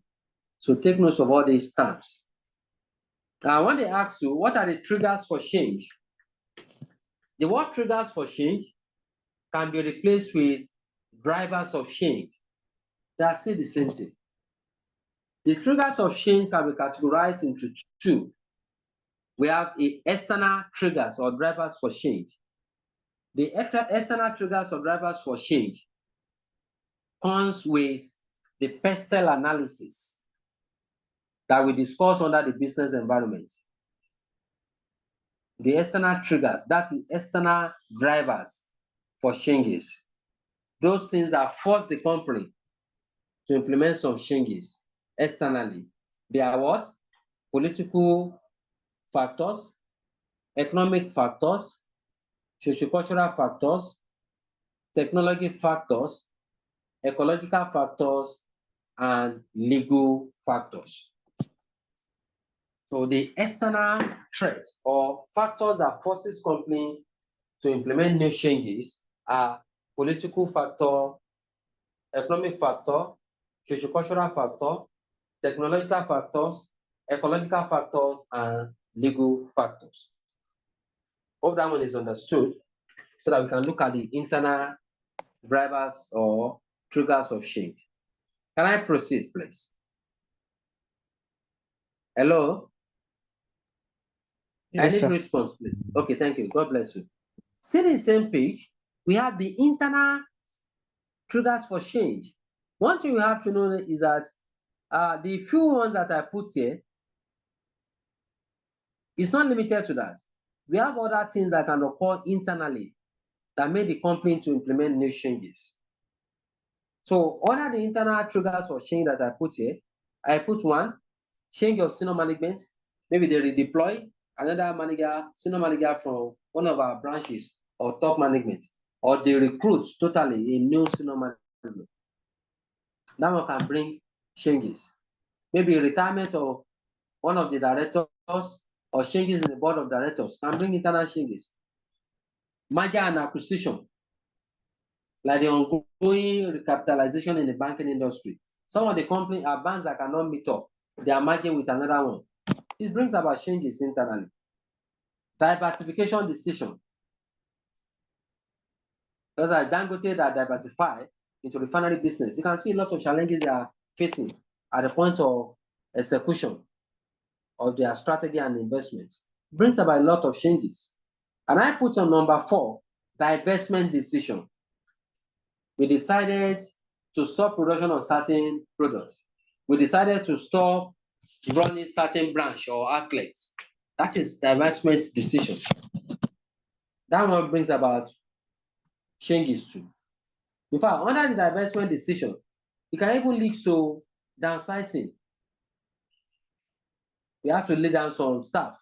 So take note of all these terms. And when they ask you, what are the triggers for change? The word triggers for change can be replaced with drivers of change. They are still the same thing. The triggers of change can be categorized into 2. We have external triggers or drivers for change. The external triggers or drivers for change comes with the pestle analysis that we discuss under the business environment. The external triggers, that is external drivers for changes. Those things that force the company to implement some changes externally. They are what? Political factors, economic factors, sociocultural factors, technology factors, ecological factors, and legal factors. So the external threat or factors that forces company to implement new changes are political factor, economic factor, sociocultural factor, technological factors, ecological factors, and legal factors. Hope that one is understood so that we can look at the internal drivers or triggers of change. Can I proceed, please? Hello? Yes, I need sir. response, please. Okay, thank you. God bless you. See the same page, we have the internal triggers for change. One thing you have to know is that the few ones that I put here is not limited to that. We have other things that can occur internally that made the company to implement new changes. So under the internal triggers for change that I put here, I put 1, change of senior management. Maybe they redeploy another manager, senior manager from one of our branches or top management, or they recruit totally a new senior management. That one can bring changes. Maybe retirement of one of the directors or changes in the board of directors can bring internal changes. Merger and acquisition, like the ongoing recapitalization in the banking industry. Some of the companies are banks that cannot meet up. They are merging with another one. This brings about changes internally. Diversification decision. Because as Dangote that diversify into refinery business, you can see a lot of challenges they are facing at the point of execution of their strategy and investments. It brings about a lot of changes. And I put on number 4, divestment decision. We decided to stop production of certain products. We decided to stop running certain branch or outlets. That is divestment decision. That one brings about changes too. In fact, under the divestment decision, it can even lead to downsizing. We have to lay down some staff.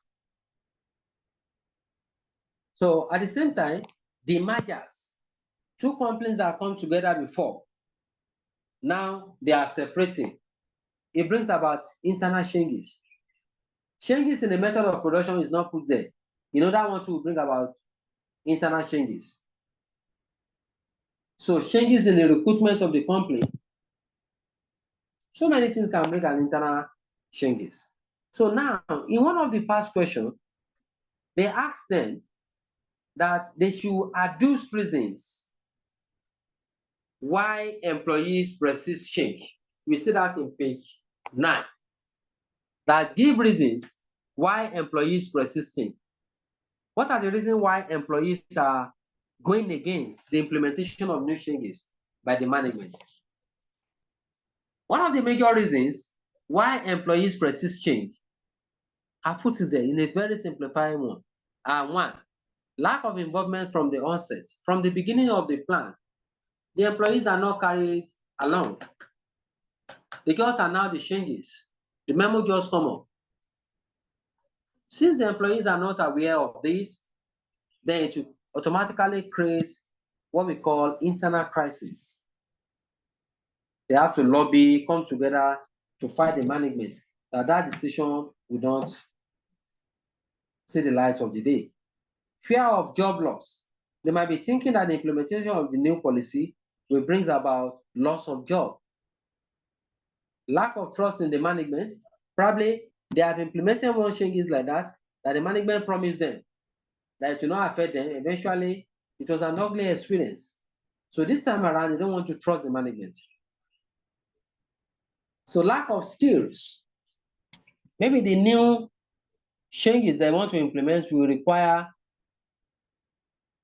So at the same time, the mergers, 2 companies that come together before, now they are separating. It brings about internal changes. Changes in the method of production is not put there. That one too will bring about internal changes. So changes in the recruitment of the company, so many things can bring an internal changes. So now, in one of the past questions, they asked them that they should adduce reasons why employees resist change. We see that in page 9. That give reasons why employees resist change. What are the reasons why employees are going against the implementation of new changes by the management? One of the major reasons why employees resist change, I put it there in a very simplified one. 1, lack of involvement from the onset. From the beginning of the plan, the employees are not carried along. They just announce the changes. The memo just come up. Since the employees are not aware of this, then it will automatically create what we call internal crisis. They have to lobby, come together to fight the management that decision will not see the light of the day. Fear of job loss. They might be thinking that the implementation of the new policy will bring about loss of job. Lack of trust in the management. Probably they have implemented more changes like that the management promised them that it will not affect them. Eventually, it was an ugly experience. So this time around, they don't want to trust the management. So lack of skills. Maybe the new changes they want to implement will require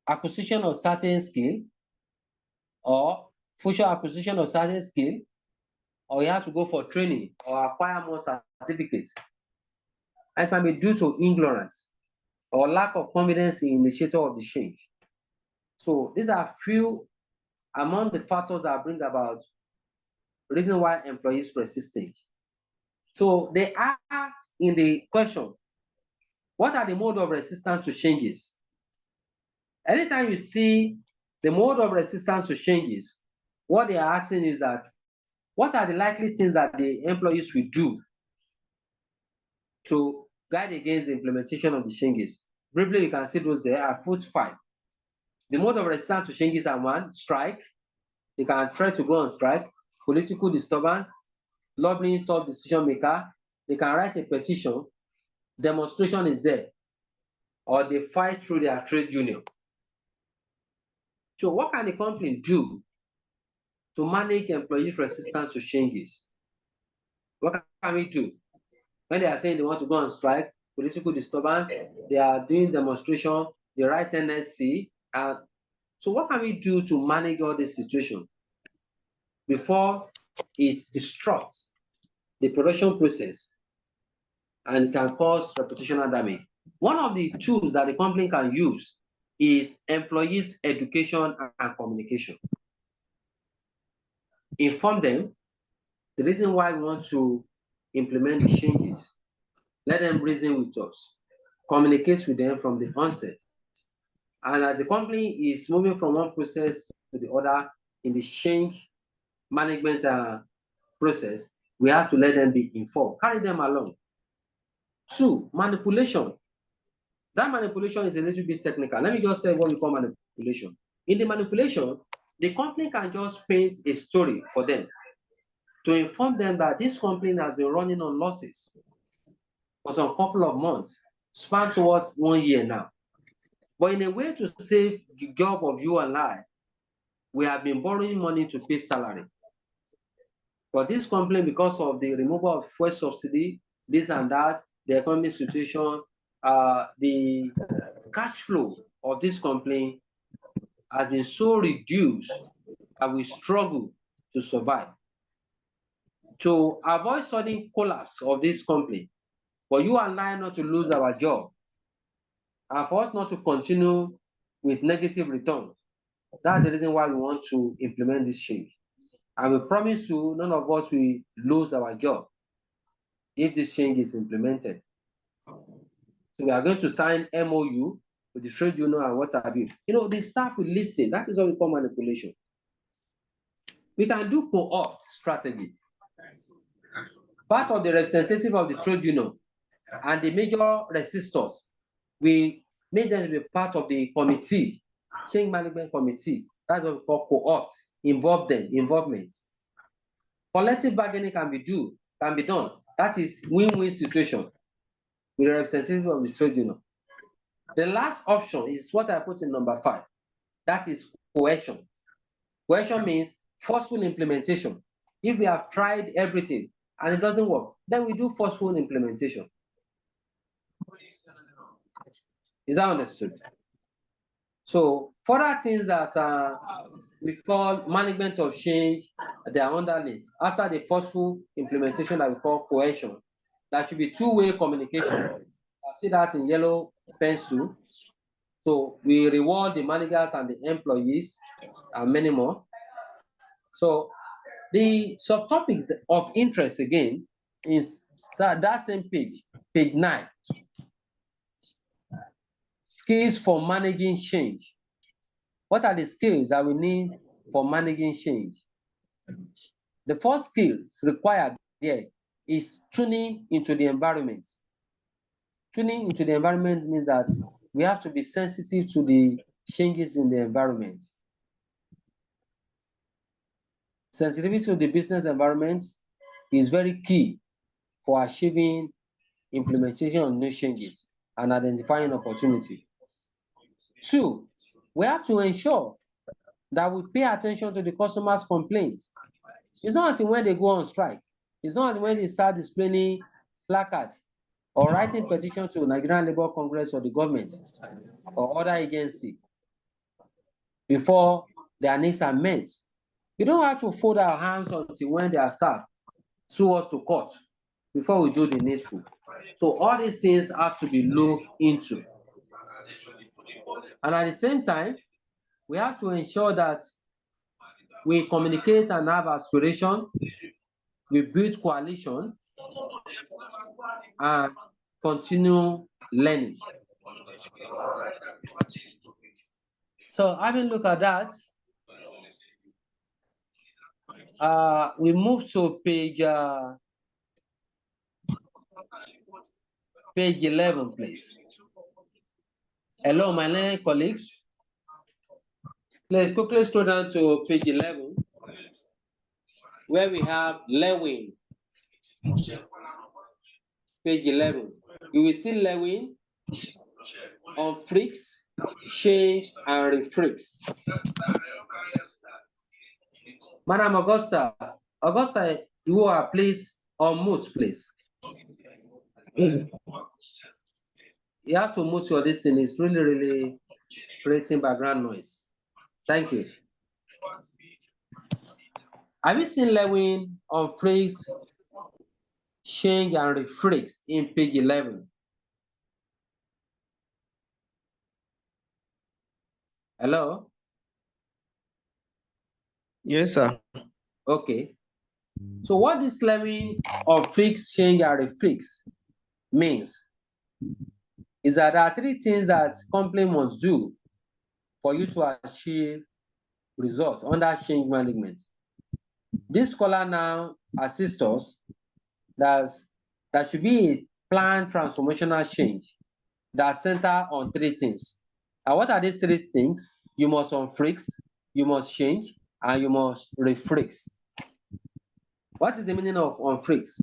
acquisition of certain skill or future acquisition of certain skill, or you have to go for training or acquire more certificates. And it can be due to ignorance or lack of confidence in the initiator of the change. So these are few among the factors that bring about reason why employees resist change. So they ask in the question, what are the mode of resistance to changes? Anytime you see the mode of resistance to changes, what they are asking is that, what are the likely things that the employees will do to guide against the implementation of the changes? Briefly, you can see those there are put 5. The mode of resistance to changes are 1, strike. They can try to go on strike. Political disturbance, lobbying top decision maker. They can write a petition. Demonstration is there. Or they fight through their trade union. So what can the company do to manage employees' resistance to changes? What can we do? When they are saying they want to go on strike, political disturbance, they are doing demonstration, they write NSC. So what can we do to manage all this situation before it disrupts the production process and it can cause reputational damage? One of the tools that the company can use is employees' education and communication. Inform them the reason why we want to implement the changes. Let them reason with us. communicate with them from the onset. And as the company is moving from one process to the other in the change management process, we have to let them be informed, carry them along. 2, manipulation. That manipulation is a little bit technical. Let me just say what we call manipulation. In the manipulation, the company can just paint a story for them to inform them that this company has been running on losses for some couple of months, span towards 1 year now. But in a way to save the job of you and I, we have been borrowing money to pay salary. But this company, because of the removal of fuel subsidy, this and that, the economic situation, the cash flow of this company has been so reduced that we struggle to survive. To avoid sudden collapse of this company, for you and I not to lose our job, and for us not to continue with negative returns, that's the reason why we want to implement this change. And we promise you, none of us will lose our job if this change is implemented. So we are going to sign MOU with the trade union and what have you. You know, the staff will listen. That is what we call manipulation. We can do co-opt strategy. Part of the representative of the trade union and the major resistors, we made them be part of the committee, change management committee. That's what we call co-opt, involvement. Collective bargaining can be done. That is win-win situation with the representative of the trade union. The last option is what I put in number 5. That is coercion. Coercion means forceful implementation. If we have tried everything and it doesn't work, then we do forceful implementation. Is that understood? So further things that we call management of change, they are underneath. After the forceful implementation that we call coercion, there should be two-way communication. I see that in yellow pencil. So we reward the managers and the employees and many more. So the subtopic of interest again is that same page 9. Skills for managing change. What are the skills that we need for managing change? The first skills required there is tuning into the environment. Tuning into the environment means that we have to be sensitive to the changes in the environment. Sensitivity to the business environment is very key for achieving implementation of new changes and identifying opportunity. 2, we have to ensure that we pay attention to the customer's complaints. It's not until when they go on strike. It's not until when they start displaying placards or writing petition to Nigerian Labour Congress or the government or other agency before their needs are met. We don't have to fold our hands until when their staff sue us to court before we do the needful. So all these things have to be looked into. And at the same time, we have to ensure that we communicate and have aspiration, we build coalition, and continue learning. So having looked at that, we move to page 11, please. Hello, my learning colleagues. Let's quickly scroll down to page 11, where we have Lewin. Page 11. You will see Lewin on freaks, change, and refreaks. Madam Augusta, you are please on mute, please. You have to mute your this thing. It's really creating background noise. Thank you. Have you seen Lewin on freaks, change, and refreaks in page 11? Hello? Yes, sir. Okay. So what this Lewin of freaks, change, and refreaks means is that there are three things that company must do for you to achieve results under change management. This scholar now assists us that should be a planned transformational change that center on three things. And what are these three things? You must unfreeze, you must change, and you must refreeze. What is the meaning of unfreeze?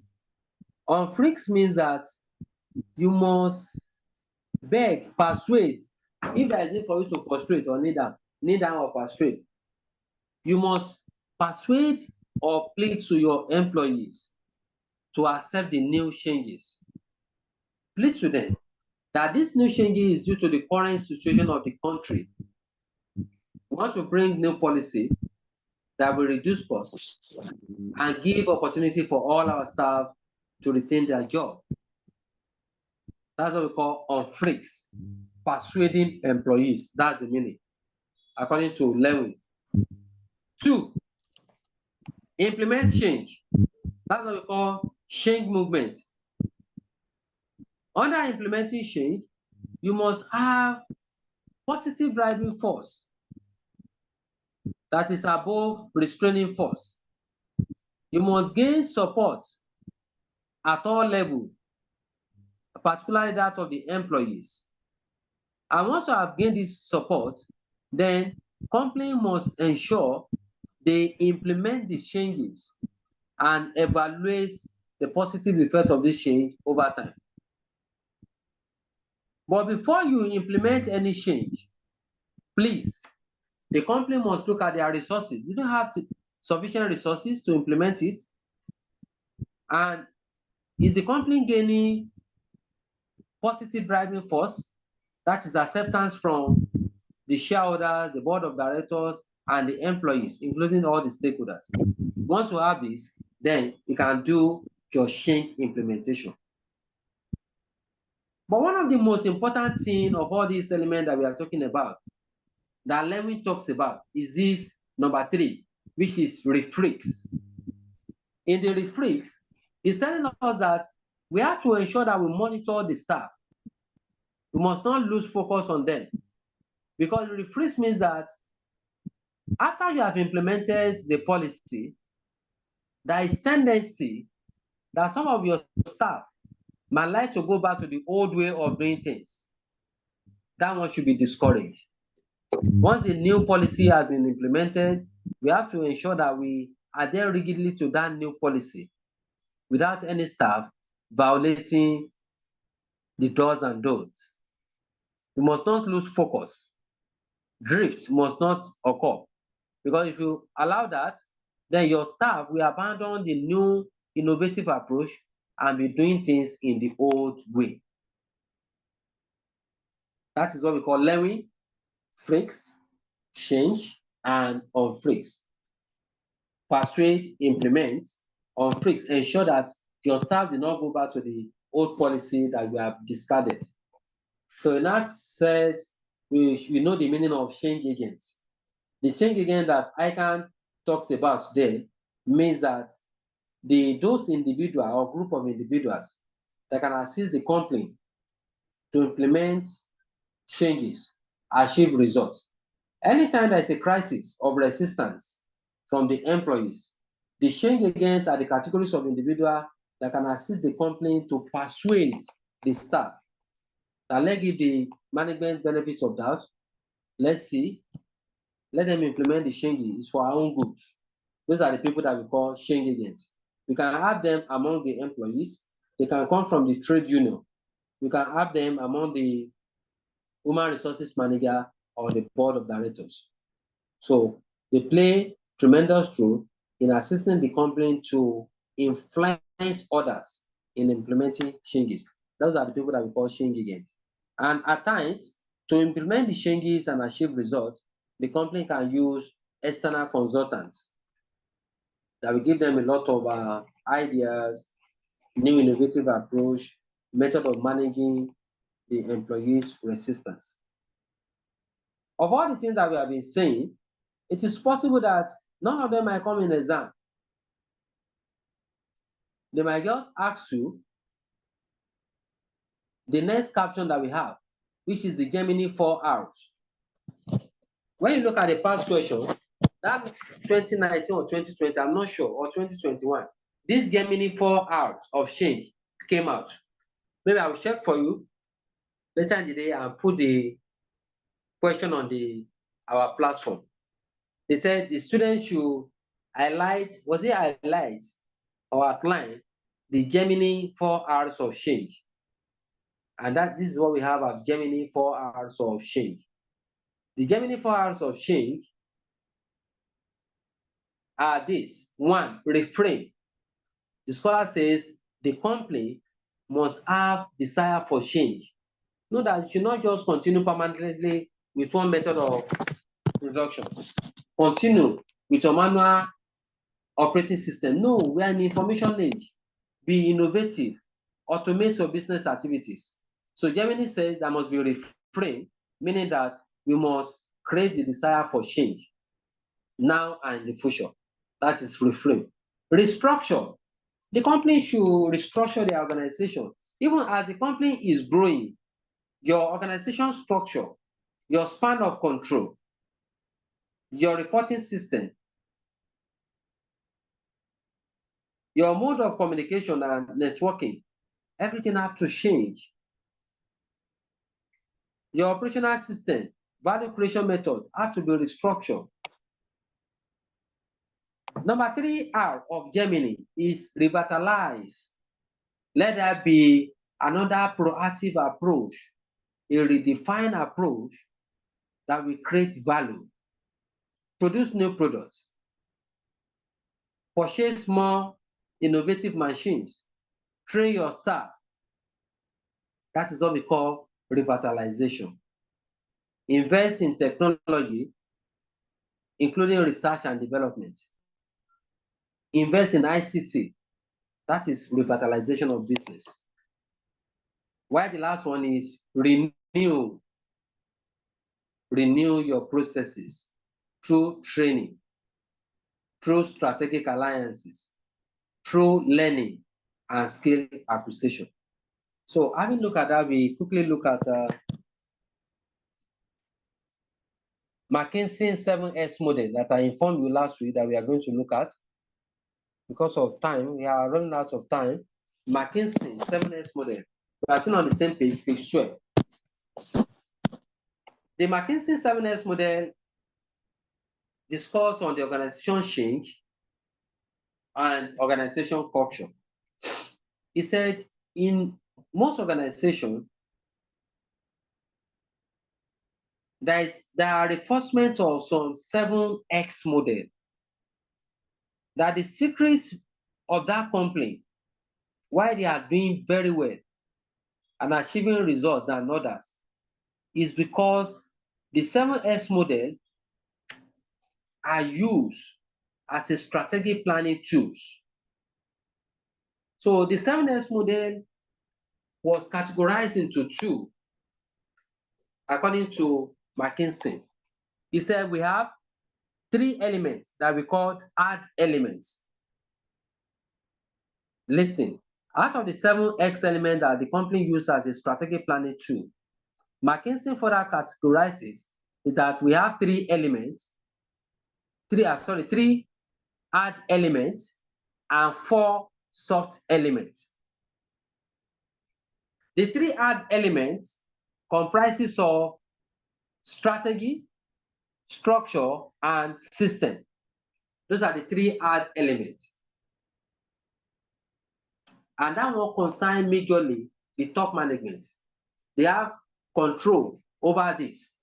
Unfreeze means that you must beg, persuade. If there is need for you to prostrate or kneel down or prostrate, you must persuade or plead to your employees to accept the new changes. Plead to them that this new changes is due to the current situation of the country. We want to bring new policy that will reduce costs and give opportunity for all our staff to retain their job. That's what we call unfreeze, persuading employees. That's the meaning, according to Lewin. 2, implement change. That's what we call change movement. Under implementing change, you must have positive driving force that is above restraining force. You must gain support at all levels, particularly that of the employees. And once you have gained this support, then company must ensure they implement the changes and evaluate the positive effect of this change over time. But before you implement any change, please, the company must look at their resources. You don't have sufficient resources to implement it. And is the company gaining positive driving force? That is acceptance from the shareholders, the board of directors, and the employees, including all the stakeholders. Once you have this, then you can do your change implementation. But one of the most important things of all these elements that we are talking about, that Lewin talks about, is this number 3, which is refreeze. In the refreeze, he's telling us that we have to ensure that we monitor the staff. We must not lose focus on them. Because refreeze means that after you have implemented the policy, there is tendency that some of your staff might like to go back to the old way of doing things. That one should be discouraged. Once a new policy has been implemented, we have to ensure that we adhere rigidly to that new policy without any staff violating the do's and don'ts. We must not lose focus. Drift must not occur, because if you allow that, then your staff will abandon the new innovative approach and be doing things in the old way. That is what we call Lewin, freeze, change, and unfreeze. Persuade, implement, unfreeze. Ensure that your staff did not go back to the old policy that we have discarded. So in that said, we know the meaning of change agents. The change agent that ICANN talks about today means that those individual or group of individuals that can assist the company to implement changes, achieve results. Anytime there is a crisis of resistance from the employees, the change agents are the categories of individuals that can assist the company to persuade the staff that let's give the management benefits of doubt. Let's see, let them implement the changes. It's for our own good. Those are the people that we call change agents. We can have them among the employees. They can come from the trade union. We can have them among the human resources manager or the board of directors. So they play tremendous role in assisting the company to influence others in implementing changes. Those are the people that we call change agents. And at times, to implement the changes and achieve results, the company can use external consultants that will give them a lot of ideas, new innovative approach, method of managing the employees' resistance. Of all the things that we have been saying, it is possible that none of them might come in exam. They might just ask you the next caption that we have, which is the Gemini 4Rs. When you look at the past question, that 2019 or 2020, I'm not sure, or 2021, this Gemini 4Rs of change came out. Maybe I will check for you later in the day and put the question on our platform. They said the students should highlight, was it highlight or outline the Gemini 4Rs of change? And this is what we have as Gemini 4Rs of change. The Gemini 4Rs of change are this. 1, reframe. The scholar says the company must have desire for change. Know that you should not just continue permanently with one method of production. Continue with your manual operating system. No, we are in information age. Be innovative. Automate your business activities. So Gemini says there must be reframe, meaning that we must create the desire for change now and in the future. That is reframe. Restructure. The company should restructure the organization. Even as the company is growing, your organization structure, your span of control, your reporting system, your mode of communication and networking, everything has to change. Your operational system, value creation method has to be restructured. Number 3R of Gemini is revitalize. Let there be another proactive approach, a redefined approach that will create value. Produce new products. Purchase more innovative machines. Train your staff. That is what we call revitalization. Invest in technology, including research and development. Invest in ICT. That is revitalization of business. While the last one is renew. Renew your processes through training, through strategic alliances, through learning and skill acquisition. So having looked at that, we quickly look at McKinsey 7S model that I informed you last week that we are going to look at. Because of time, we are running out of time. McKinsey 7S model. We are seen on the same page, page 12. The McKinsey 7S model discuss on the organization change and organization culture. He said in most organizations, there are reinforcement of some 7X model. That the secrets of that company, why they are doing very well and achieving results than others, is because the 7S model are used as a strategic planning tools. So the 7S model was categorized into 2, according to McKinsey. He said we have 3 elements that we call hard elements. Listen, out of the 7X elements that the company used as a strategic planning tool, McKinsey further categorizes is that we have 3 elements, 3 hard elements and 4 soft elements. The 3 hard elements comprises of strategy, structure, and system. Those are the 3 hard elements. And that one concerns majorly the top management. They have control over this.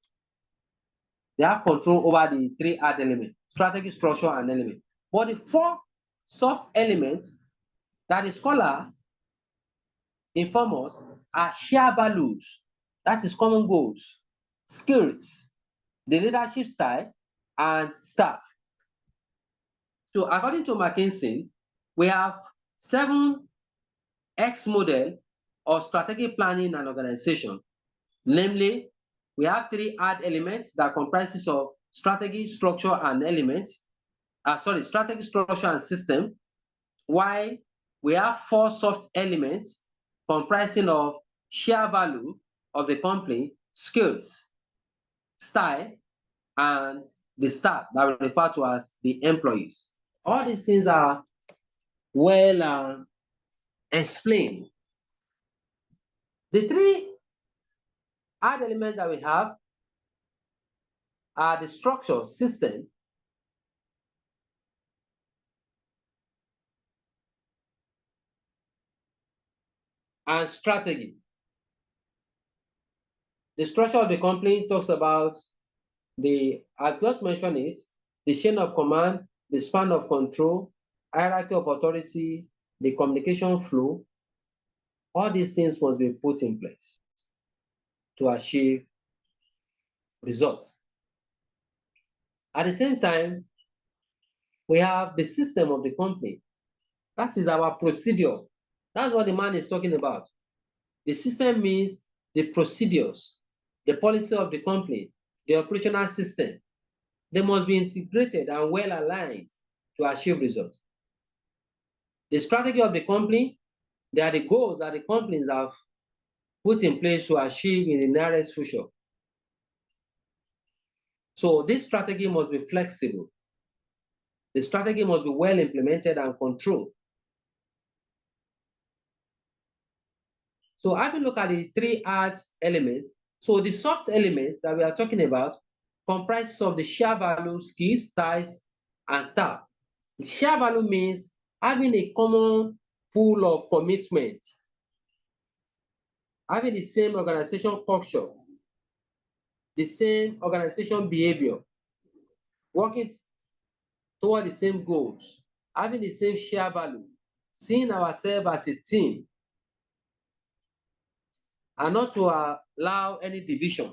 They have control over the 3 hard elements, strategy, structure, and element. But the 4 soft elements that the scholar inform us are shared values, that is common goals, skills, the leadership style, and staff. So according to McKinsey, we have 7X model of strategic planning and organization. Namely, we have 3 hard elements that comprises of strategy, structure, and element. Strategy, structure, and system. While we have 4 soft elements comprising of share value of the company, skills, style, and the staff that we refer to as the employees. All these things are well explained. The three hard elements that we have are the structure, system, and strategy. The structure of the company talks about I just mentioned it, the chain of command, the span of control, hierarchy of authority, the communication flow. All these things must be put in place to achieve results. At the same time, we have the system of the company. That is our procedure. That's what the man is talking about. The system means the procedures, the policy of the company, the operational system. They must be integrated and well aligned to achieve results. The strategy of the company, they are the goals that the companies have put in place to achieve in the nearest future. So this strategy must be flexible. The strategy must be well implemented and controlled. So having a look at the three hard elements, so the soft elements that we are talking about comprises of the share value, skills, styles, and staff. The share value means having a common pool of commitment, having the same organization culture, the same organization behavior, working toward the same goals, having the same share value, seeing ourselves as a team, and not to allow any division.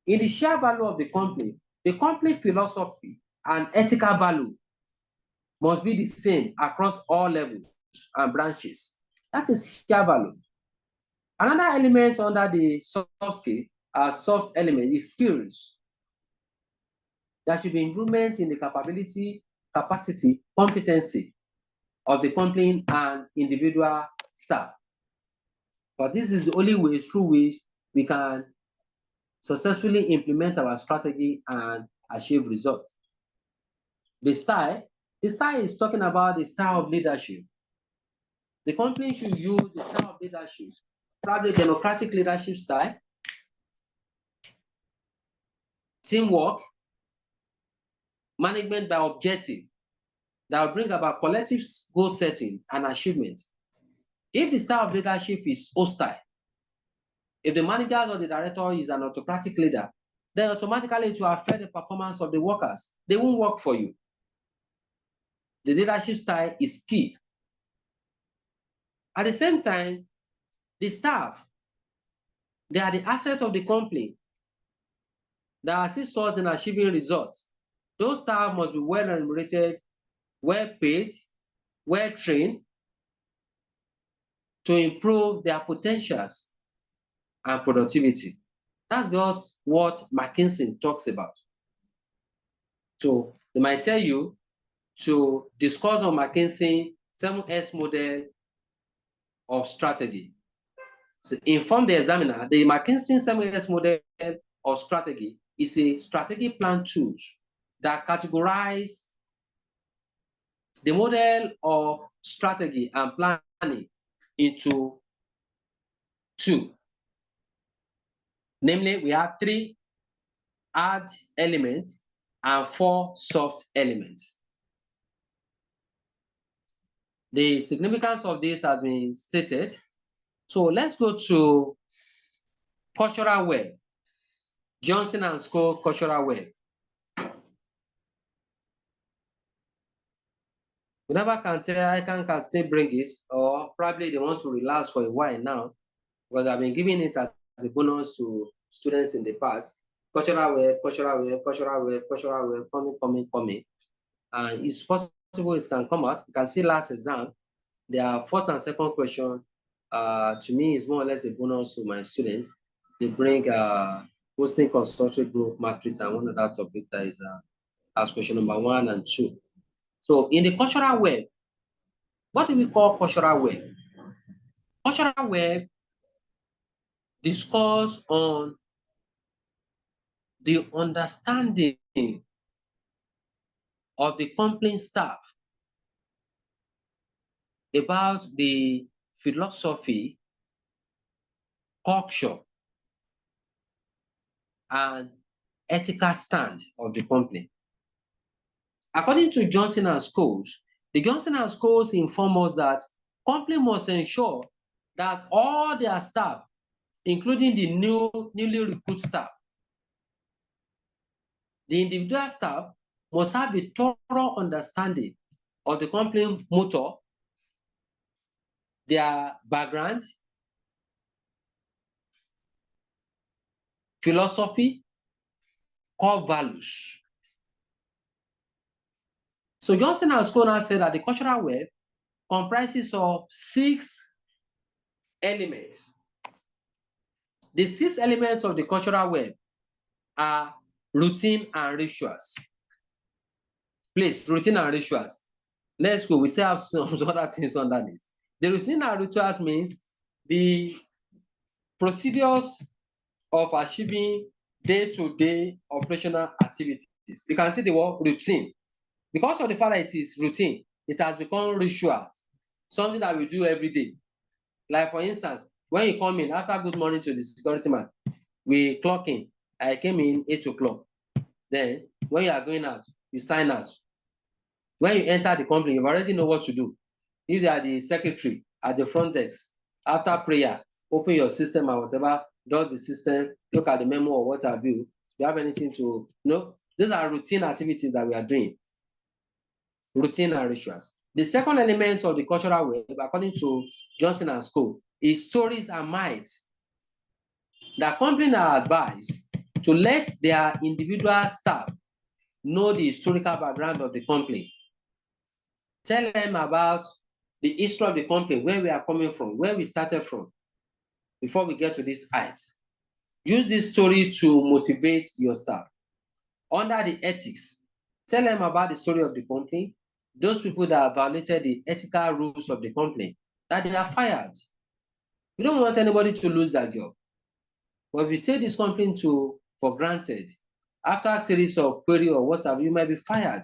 In the share value of the company philosophy and ethical value must be the same across all levels and branches. That is share value. Another element under the soft element is skills. There should be improvement in the capability, capacity, competency of the company and individual staff. But this is the only way through which we can successfully implement our strategy and achieve results. The style is talking about the style of leadership. The company should use the style of leadership, probably democratic leadership style, teamwork, management by objective that will bring about collective goal setting and achievement. If the style of leadership is hostile, if the manager or the director is an autocratic leader, then automatically it will affect the performance of the workers. They won't work for you. The leadership style is key. At the same time, the staff, they are the assets of the company that assist us in achieving results. Those staff must be well remunerated, well paid, well trained to improve their potentials and productivity. That's just what McKinsey talks about. So they might tell you to discuss on McKinsey 7S model of strategy. So inform the examiner, the McKinsey 7S model of strategy is a strategy plan tools that categorize the model of strategy and planning into two. Namely, we have 3 hard elements and 4 soft elements. The significance of this has been stated. So let's go to cultural web. Johnson and School cultural web. Whenever I can still bring it, or probably they want to relax for a while now, because I've been giving it as a bonus to students in the past. Cultural web, coming. And it's possible it can come out. You can see last exam, their first and second question, to me, is more or less a bonus to my students. They bring posting constructed group matrix and one other topic that is as question number 1 and 2. So in the cultural web, what do we call cultural web? Cultural web discuss on the understanding of the company staff about the philosophy, culture, and ethical stand of the company. According to Johnson and Scholes, the Johnson and Scholes inform us that company must ensure that all their staff, including the newly recruited staff, the individual staff must have a thorough understanding of the company motto, their background, philosophy, core values. So Johnson and Scholes said that the cultural web comprises of 6 elements. The 6 elements of the cultural web are routine and rituals. Please, routine and rituals. Let's go. We still have some other things under this. The routine and rituals means the procedures of achieving day-to-day operational activities. You can see the word routine. Because of the fact that it is routine, it has become rituals, something that we do every day. Like, for instance, when you come in, after good morning to the security man, we clock in. I came in 8 o'clock. Then, when you are going out, you sign out. When you enter the company, you already know what to do. If you are the secretary at the front desk, after prayer, open your system and whatever does the system, look at the memo or what have you. Do you have anything to know? Those are routine activities that we are doing. Routine and rituals. The second element of the cultural web, according to Johnson and Scholes, is stories and myths. The company are advised to let their individual staff know the historical background of the company. Tell them about the history of the company, where we are coming from, where we started from, before we get to this height. Use this story to motivate your staff. Under the ethics, tell them about the story of the company, those people that have violated the ethical rules of the company, that they are fired. We don't want anybody to lose their job. But if you take this company for granted, after a series of query or whatever, you might be fired.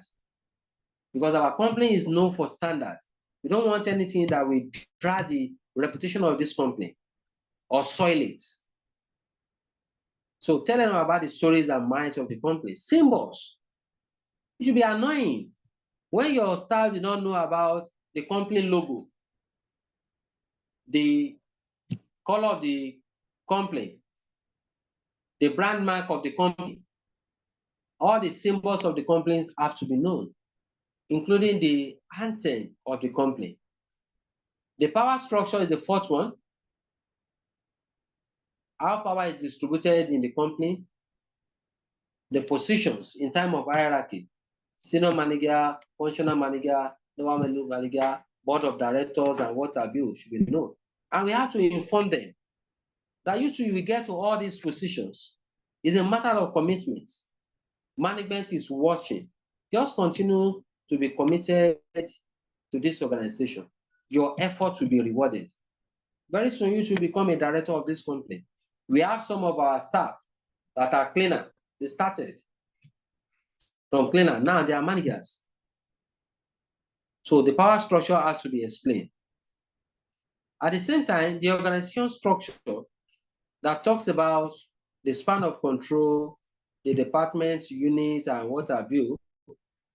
Because our company is known for standard. We don't want anything that will drag the reputation of this company or soil it. So tell them about the stories and minds of the company. Symbols. It should be annoying when your staff did not know about the company logo, the color of the company, the brand mark of the company. All the symbols of the companies have to be known, including the anthem of the company. The power structure is the 4th one. How power is distributed in the company. The positions in time of hierarchy. Senior manager, functional manager, lower manager, board of directors, and what have you should be known. And we have to inform them that you too will get to all these positions. It's a matter of commitment. Management is watching. Just continue to be committed to this organization. Your effort will be rewarded. Very soon, you should become a director of this company. We have some of our staff that are cleaner. They started from cleaner. Now they are managers. So the power structure has to be explained. At the same time, the organization structure that talks about the span of control, the departments, units, and what have you,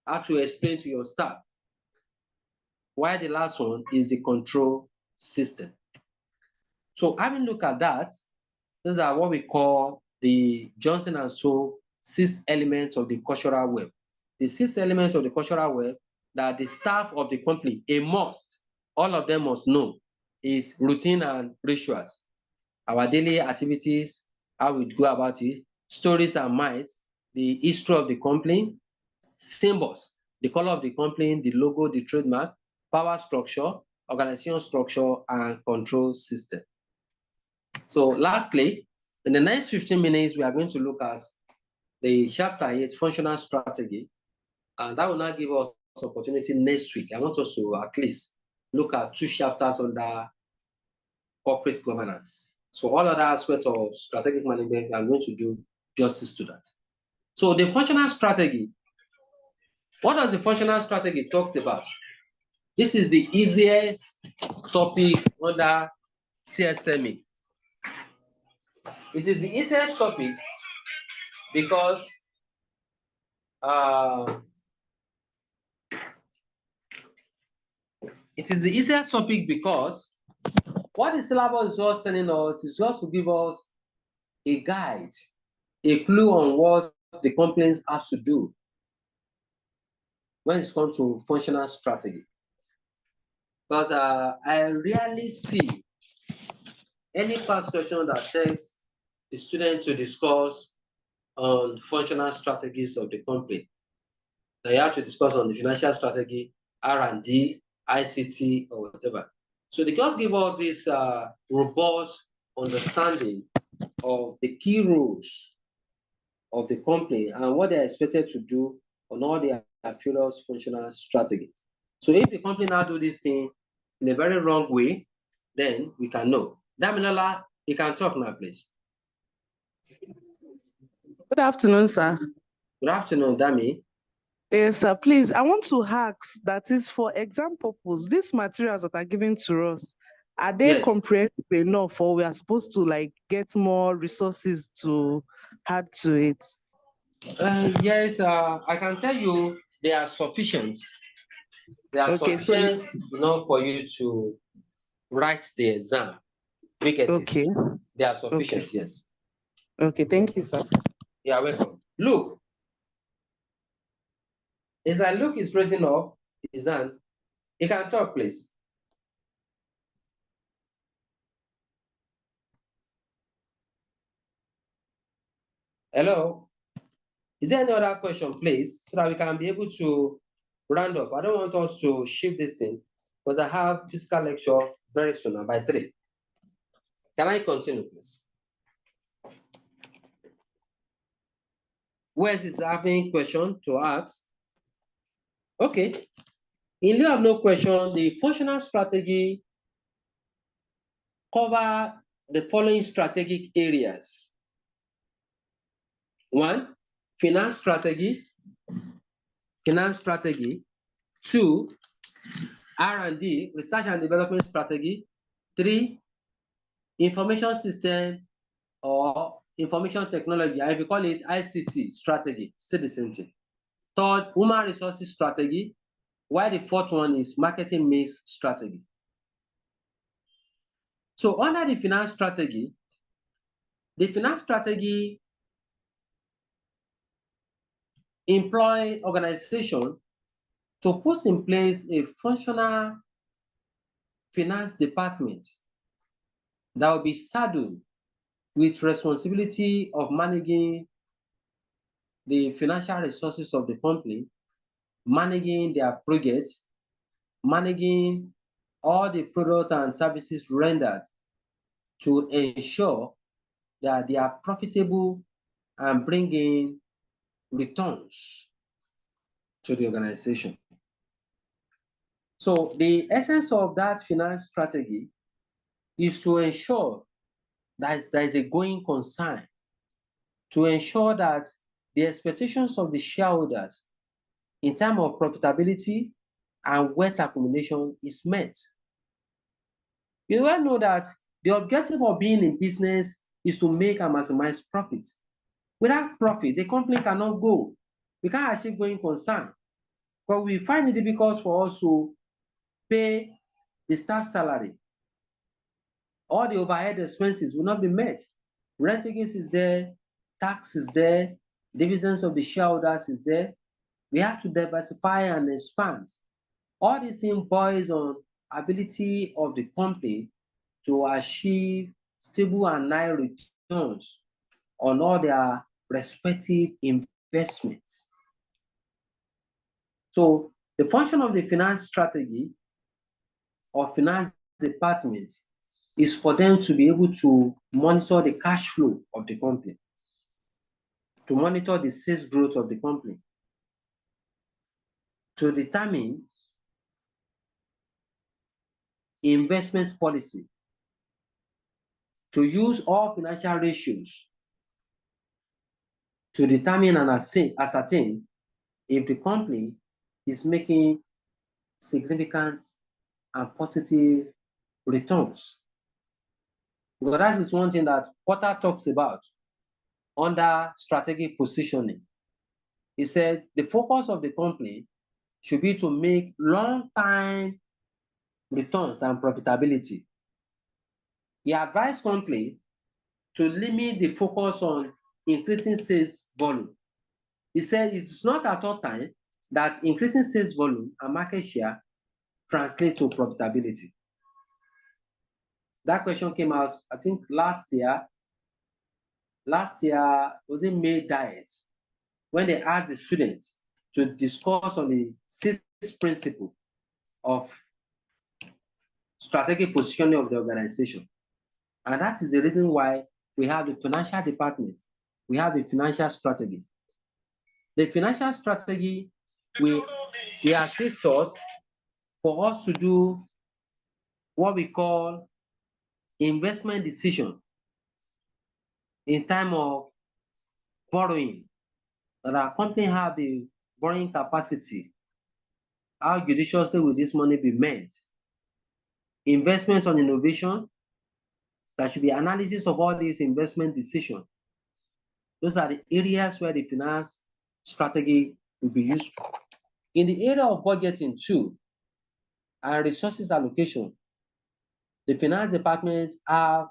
have to explain to your staff. While the last one is the control system. So having looked at that, those are what we call the Johnson and Scholes 6 elements of the cultural web. The 6 elements of the cultural web that the staff of the company, a must, all of them must know, is routine and rituals. Our daily activities, how we go about it, stories and myths, the history of the company, symbols, the color of the company, the logo, the trademark, power structure, organization structure, and control system. So lastly, in the next 15 minutes, we are going to look at the chapter 8, functional strategy, and that will now give us opportunity next week. I want us to at least look at 2 chapters under corporate governance. So all other aspects of strategic management, I'm going to do justice to that. So the functional strategy, what does the functional strategy talks about? This is the easiest topic under CSME. It is the easiest topic because what the syllabus is just telling us is just to give us a guide, a clue on what the companies have to do when it comes to functional strategy. Because I rarely see any past question that takes the student to discuss on functional strategies of the company. They have to discuss on the financial strategy, R&D, ICT, or whatever. So they just give all this robust understanding of the key roles of the company and what they're expected to do on all their various functional strategies. So if the company now do this thing in a very wrong way, then we can know. Damilola, you can talk now, please. Good afternoon, sir. Good afternoon, Dami. Yes, sir. Please, I want to ask, that is for exam purpose, these materials that are given to us, are they comprehensive enough, or we are supposed to like get more resources to add to it? Yes, I can tell you they are sufficient. They are sufficient enough for you to write the exam. Okay. They are sufficient, yes. Okay, thank you, sir. You are welcome. Look, as I look is raising up his hand. He can talk, please. Hello? Is there any other question, please, so that we can be able to round up? I don't want us to shift this thing because I have physical lecture very soon, by 3. Can I continue, please? Who else is having question to ask? Okay. In lieu of no question, the functional strategy cover the following strategic areas. 1, finance strategy. 2, R&D, research and development strategy. 3, information system or information technology, if you call it ICT strategy, say the same thing. 3rd, human resources strategy, while the 4th one is marketing mix strategy. So under the finance strategy employ organization to put in place a functional finance department that will be saddled with responsibility of managing the financial resources of the company, managing their projects, managing all the products and services rendered to ensure that they are profitable and bring in returns to the organization. So the essence of that finance strategy is to ensure that there is a going concern, to ensure that the expectations of the shareholders in terms of profitability and wealth accumulation is met. You well know that the objective of being in business is to make and maximize profit. Without profit, the company cannot go. We can't achieve going concern. But we find it difficult for us to pay the staff salary. All the overhead expenses will not be met. Rent is there, tax is there, dividends of the shareholders is there. We have to diversify and expand. All these things boils on ability of the company to achieve stable and high returns on all their respective investments. So the function of the finance strategy or finance department is for them to be able to monitor the cash flow of the company, to monitor the sales growth of the company, to determine investment policy, to use all financial ratios to determine and ascertain if the company is making significant and positive returns. Because that is one thing that Porter talks about under strategic positioning. He said the focus of the company should be to make long-time returns and profitability. He advised company to limit the focus on increasing sales volume. He said it's not at all time that increasing sales volume and market share translate to profitability. That question came out, I think, last year. Last year, was it May Diet, when they asked the students to discuss on the 6th principle of strategic positioning of the organization. And that is the reason why we have the financial department, we have the financial strategy. The financial strategy will assist us for us to do what we call investment decision in time of borrowing, that our company have the borrowing capacity. How judiciously will this money be made? Investment on innovation, there should be analysis of all these investment decisions. Those are the areas where the finance strategy will be useful. In the area of budgeting too, and resources allocation, the finance department have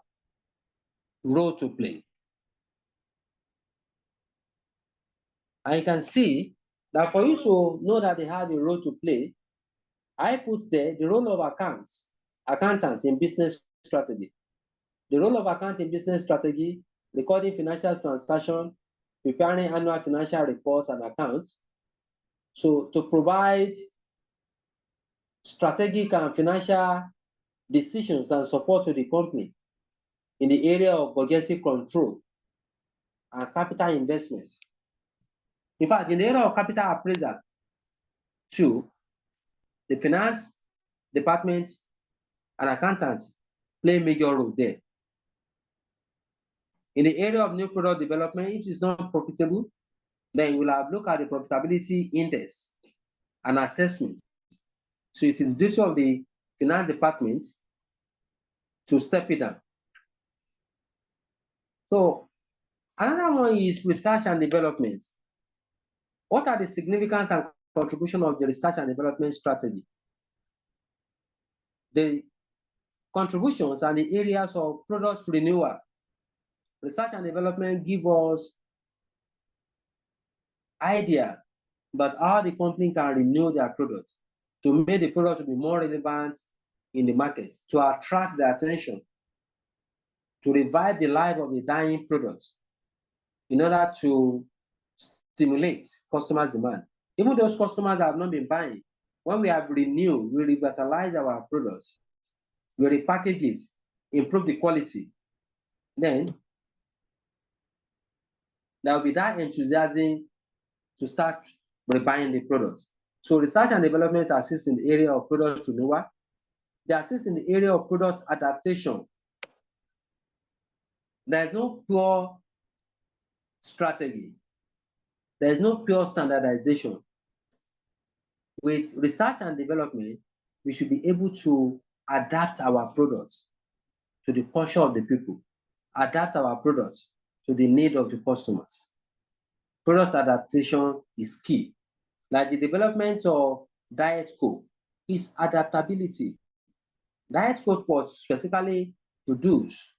role to play. And you can see that for you to know that they have a role to play, I put there the role of accountants in business strategy. The role of accountant in business strategy, recording financial transactions, preparing annual financial reports and accounts. So to provide strategic and financial decisions and support to the company in the area of budgeting control and capital investments. In fact, in the area of capital appraisal, too, the finance department and accountants play a major role there. In the area of new product development, if it's not profitable, then we'll have looked at the profitability index and assessment. So it is duty of the finance department to step it down. So another one is research and development. What are the significance and contribution of the research and development strategy? The contributions and the areas of product renewal. Research and development give us idea about how the company can renew their products to make the product to be more relevant in the market, to attract the attention, to revive the life of the dying products in order to stimulate customers' demand. Even those customers that have not been buying, when we have renewed, we revitalize our products, we repackage it, improve the quality, then there will be that enthusiasm to start rebuying the products. So research and development assists in the area of product renewal. They assist in the area of product adaptation. There is no pure strategy. There is no pure standardization. With research and development, we should be able to adapt our products to the culture of the people, adapt our products to the need of the customers. Product adaptation is key. Like the development of Diet Coke is adaptability. Diet Coke was specifically produced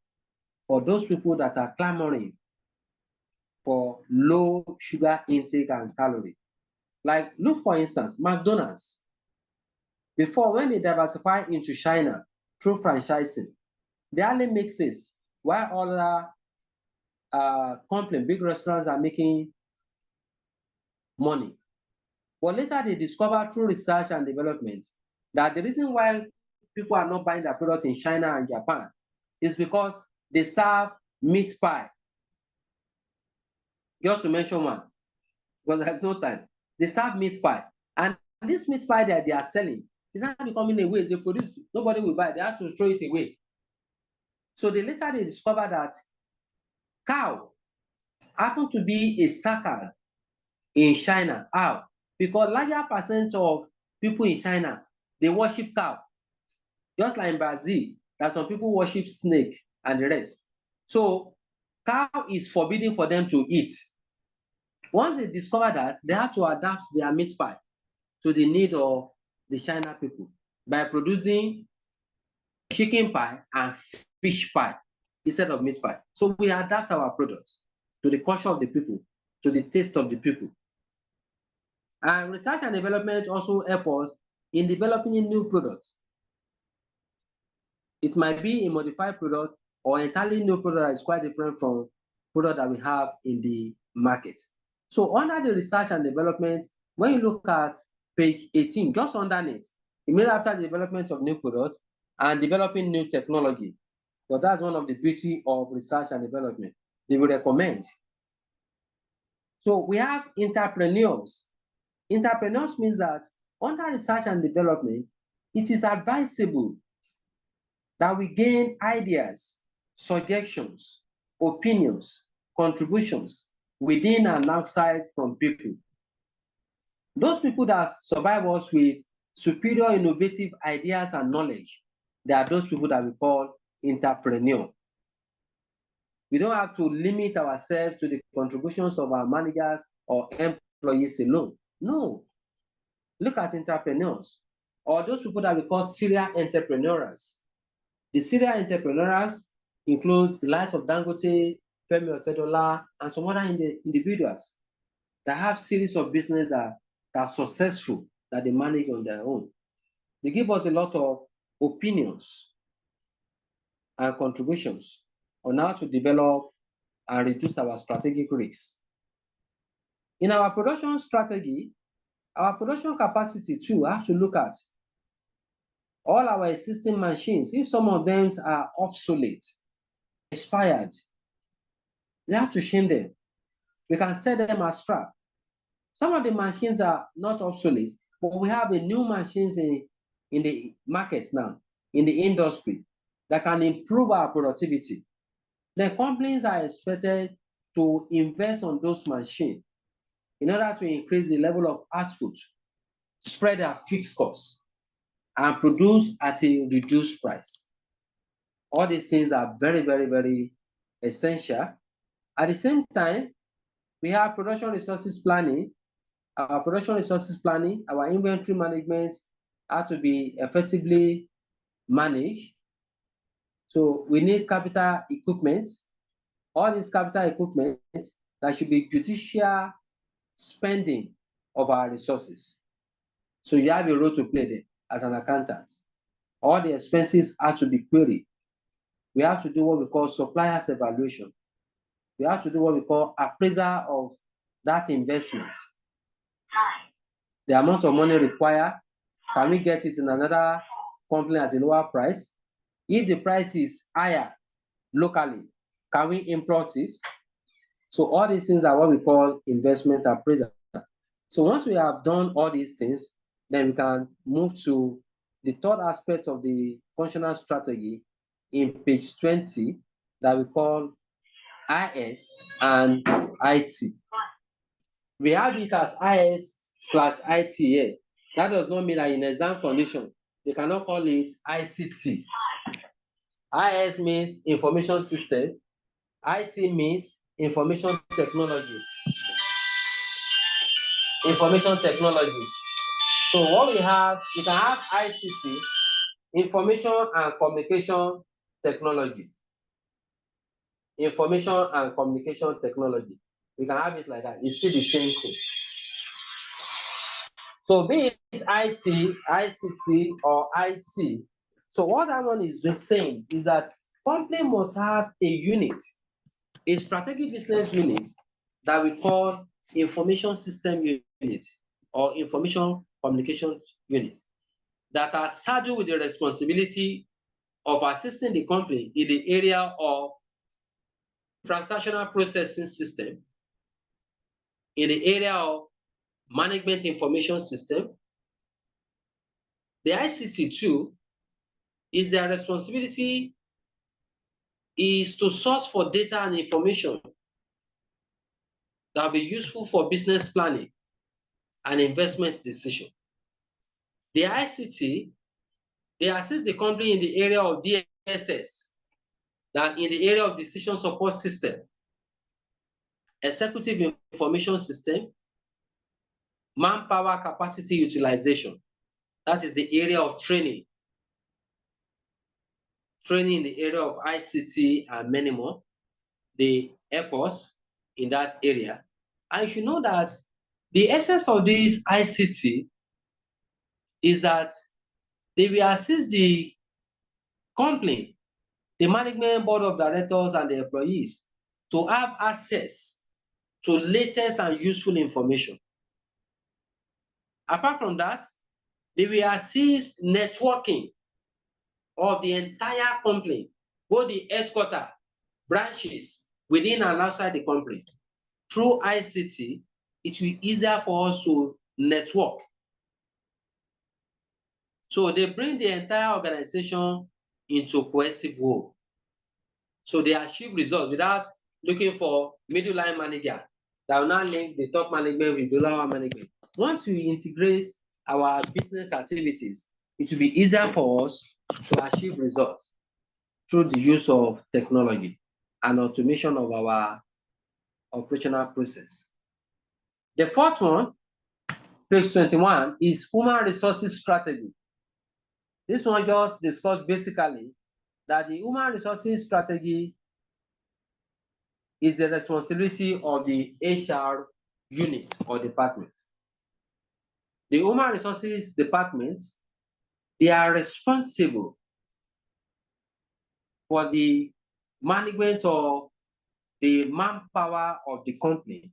for those people that are clamoring for low sugar intake and calorie. Like, look for instance, McDonald's. Before, when they diversify into China through franchising, they only mixes while other company, big restaurants are making money. But later they discovered through research and development that the reason why people are not buying their products in China and Japan is because they serve meat pie. Just to mention one, because there's no time. They serve meat pie. And this meat pie that they are selling is not becoming a waste. They produce, nobody will buy it. They have to throw it away. So later they discovered that cow happened to be a sacred in China. How? Because larger percent of people in China, they worship cow. Just like in Brazil, that some people worship snake and the rest. So cow is forbidden for them to eat. Once they discover that, they have to adapt their meat pie to the need of the China people by producing chicken pie and fish pie instead of meat pie. So we adapt our products to the culture of the people, to the taste of the people. And research and development also help us in developing new products. It might be a modified product or entirely new product that is quite different from product that we have in the market. So under the research and development, when you look at page 18, just underneath, immediately after the development of new products and developing new technology, because that's one of the beauty of research and development, they will recommend. So we have entrepreneurs. Entrepreneurs means that under research and development, it is advisable that we gain ideas, suggestions, opinions, contributions within and outside from people. Those people that survive us with superior innovative ideas and knowledge, they are those people that we call entrepreneur. We don't have to limit ourselves to the contributions of our managers or employees alone. No. Look at entrepreneurs or those people that we call serial entrepreneurs. The serial entrepreneurs include the likes of Dangote, Femi Otedola, and some other individuals that have series of business that are successful, that they manage on their own. They give us a lot of opinions and contributions on how to develop and reduce our strategic risks. In our production strategy, our production capacity too has to look at all our existing machines. If some of them are obsolete, expired, we have to change them. We can sell them as scrap. Some of the machines are not obsolete, but we have a new machines in the market now, in the industry, that can improve our productivity. The companies are expected to invest on those machines in order to increase the level of output, spread their fixed costs, and produce at a reduced price. All these things are very, very, very essential. At the same time, we have production resources planning. Our production resources planning, our inventory management have to be effectively managed. So we need capital equipment. All these capital equipment, that should be judicial spending of our resources. So you have a role to play there as an accountant. All the expenses have to be queried. We have to do what we call suppliers evaluation. We have to do what we call appraisal of that investment. The amount of money required, can we get it in another company at a lower price? If the price is higher locally, can we import it? So all these things are what we call investment appraisal. So once we have done all these things, then we can move to the third aspect of the functional strategy in page 20 that we call IS and IT. We have it as IS/IT here. That does not mean that in exam condition, they cannot call it ICT. IS means information system. IT means information technology. Information technology. So what we have, you can have ICT, information and communication technology. Information and communication technology. We can have it like that. It's still the same thing. So be it IT, ICT, or IT. So what that one is just saying is that company must have a unit, a strategic business unit that we call information system unit or information communication unit that are saddled with the responsibility of assisting the company in the area of transactional processing system, in the area of management information system. The ICT too is their responsibility is to source for data and information that will be useful for business planning and investment decision. The ICT, they assist the company in the area of DSS, that in the area of decision support system, executive information system, manpower capacity utilization. That is the area of training. Training in the area of ICT and many more. The airports in that area. And you should know that the essence of this ICT is that they will assist the company, the management board of directors and the employees to have access to latest and useful information. Apart from that, they will assist networking of the entire company, both the headquarters, branches within and outside the company. Through ICT, it will be easier for us to network. So they bring the entire organization into cohesive whole. So they achieve results without looking for middle line manager that will now link the top management with the lower management. Once we integrate our business activities, it will be easier for us to achieve results through the use of technology and automation of our operational process. The fourth one, page 21, is human resources strategy. This one just discussed basically that the human resources strategy is the responsibility of the HR unit or department. The human resources department, they are responsible for the management of the manpower of the company.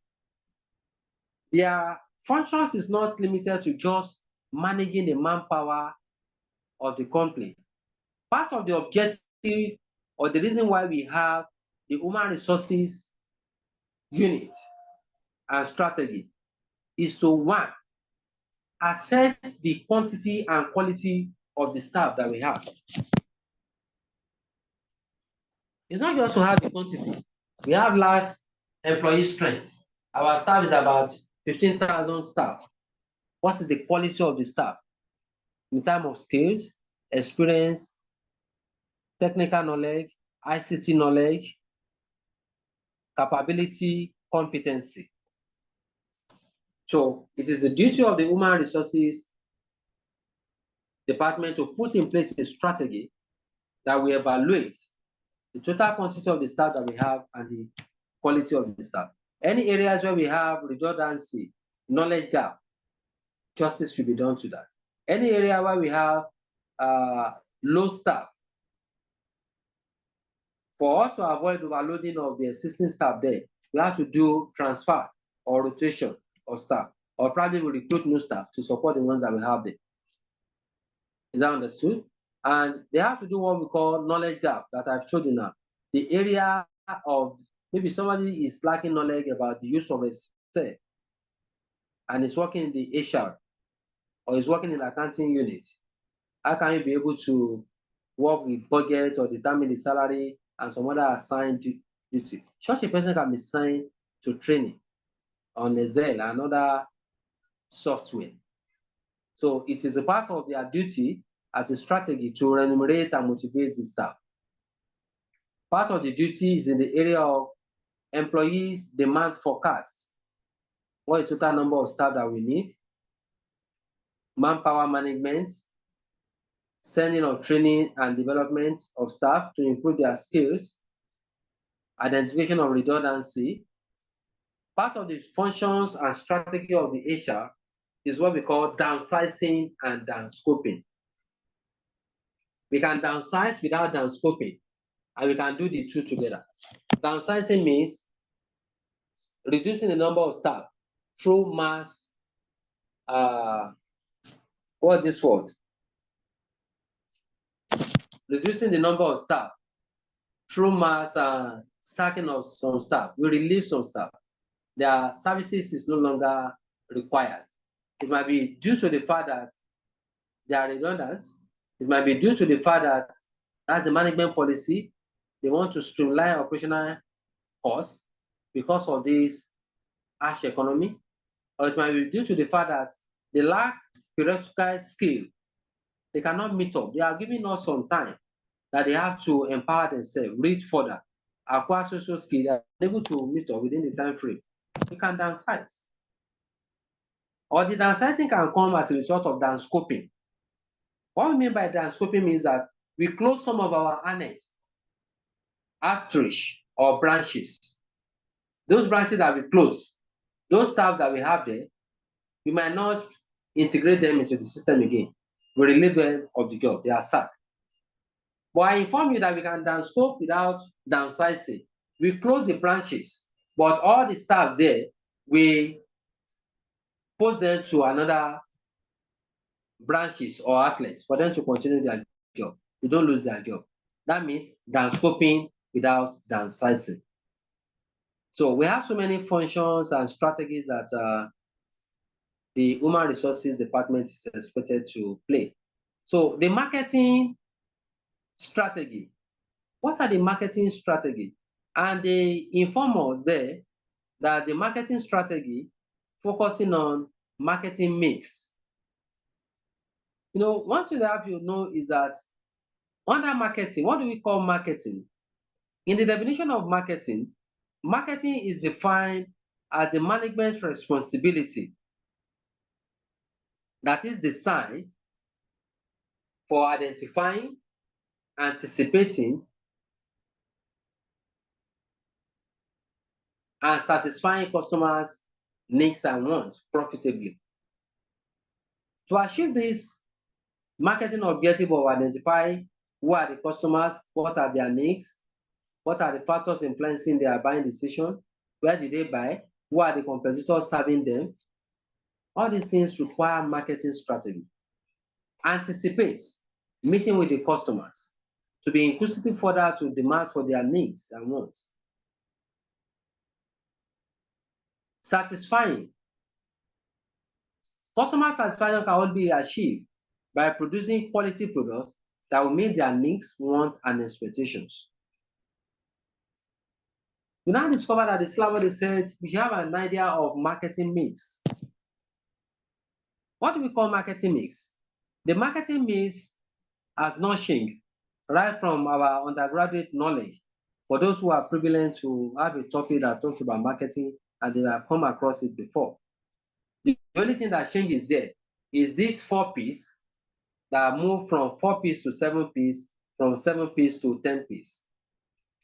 Their functions is not limited to just managing the manpower of the company. Part of the objective or the reason why we have the human resources unit and strategy is to, one, assess the quantity and quality of the staff that we have. It's not just to have the quantity. We have large employee strength. Our staff is about 15,000 staff. What is the quality of the staff in terms of skills, experience, technical knowledge, ICT knowledge, capability, competency? So it is the duty of the human resources department to put in place a strategy that will evaluate the total quantity of the staff that we have and the quality of the staff. Any areas where we have redundancy, knowledge gap, justice should be done to that. Any area where we have low staff, for us to avoid overloading of the existing staff there, we have to do transfer or rotation of staff, or probably we recruit new staff to support the ones that we have there. Is that understood? And they have to do what we call knowledge gap that I've told you now. The area of maybe somebody is lacking knowledge about the use of Excel and is working in the HR or is working in the accounting unit. How can you be able to work with budget or determine the salary and some other assigned duty? Such a person can be assigned to training on Excel and other software. So it is a part of their duty as a strategy to remunerate and motivate the staff. Part of the duty is in the area of employees demand forecast. What is the total number of staff that we need? Manpower management, sending of training and development of staff to improve their skills, identification of redundancy. Part of the functions and strategy of the HR is what we call downsizing and downscoping. We can downsize without downscoping, and we can do the two together. Downsizing means reducing the number of staff through mass, what's this word? Reducing the number of staff through mass sacking of some staff. We relieve some staff. Their services is no longer required. It might be due to the fact that they are redundant. It might be due to the fact that that's the management policy, They want to streamline operational costs because of this harsh economy, or it might be due to the fact that they lack theoretical skill. They cannot meet up. They are giving us some time that they have to empower themselves, reach further, acquire social skills, they are able to meet up within the time frame. We can downsize. Or the downsizing can come as a result of downscoping. What we mean by downscoping means that we close some of our annex, outreach, or branches. Those branches that we close, those staff that we have there, we might not integrate them into the system again. We relieve them of the job, they are sacked. But I inform you that we can downscope without downsizing. We close the branches, but all the staff there, we post them to another branches or outlets for them to continue their job. They don't lose their job. That means downscoping without downsizing. So we have so many functions and strategies that the Human Resources Department is expected to play. So the marketing strategy. What are the marketing strategy? And they inform us there that the marketing strategy focusing on marketing mix. You know, one thing that you know is that under marketing, what do we call marketing? In the definition of marketing, marketing is defined as a management responsibility that is designed for identifying, anticipating, and satisfying customers' needs and wants profitably. To achieve this marketing objective of identifying who are the customers, what are their needs, what are the factors influencing their buying decision, where did they buy, who are the competitors serving them, all these things require marketing strategy. Anticipate meeting with the customers to be inquisitive further to demand for their needs and wants. Satisfying. Customer satisfaction can only be achieved by producing quality products that will meet their needs, wants, and expectations. We now discover that the syllabus said we have an idea of marketing mix. What do we call marketing mix? The marketing mix has not changed right from our undergraduate knowledge. For those who are privileged to have a topic that talks about marketing and they have come across it before. The only thing that changes there is this 4 P's that move from 4 P's to 7 P's, from 7 P's to 10 P's.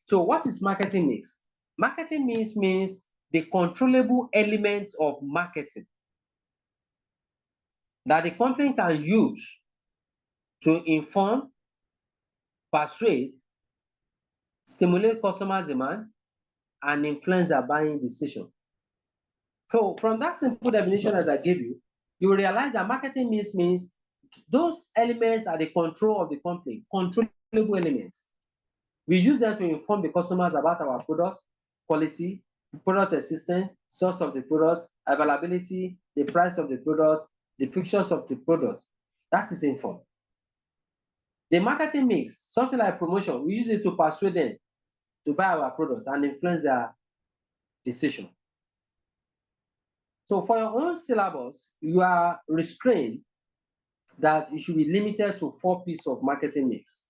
So what is marketing mix? Marketing mix means the controllable elements of marketing that the company can use to inform, persuade, stimulate customer demand, and influence their buying decision. So from that simple definition as I gave you, you will realize that marketing means those elements are the control of the company, controllable elements. We use them to inform the customers about our product, quality, product existence, source of the product, availability, the price of the product, the features of the product. That is informed. The marketing mix, something like promotion, we use it to persuade them to buy our product and influence their decision. So for your own syllabus, you are restrained that you should be limited to 4 pieces of marketing mix.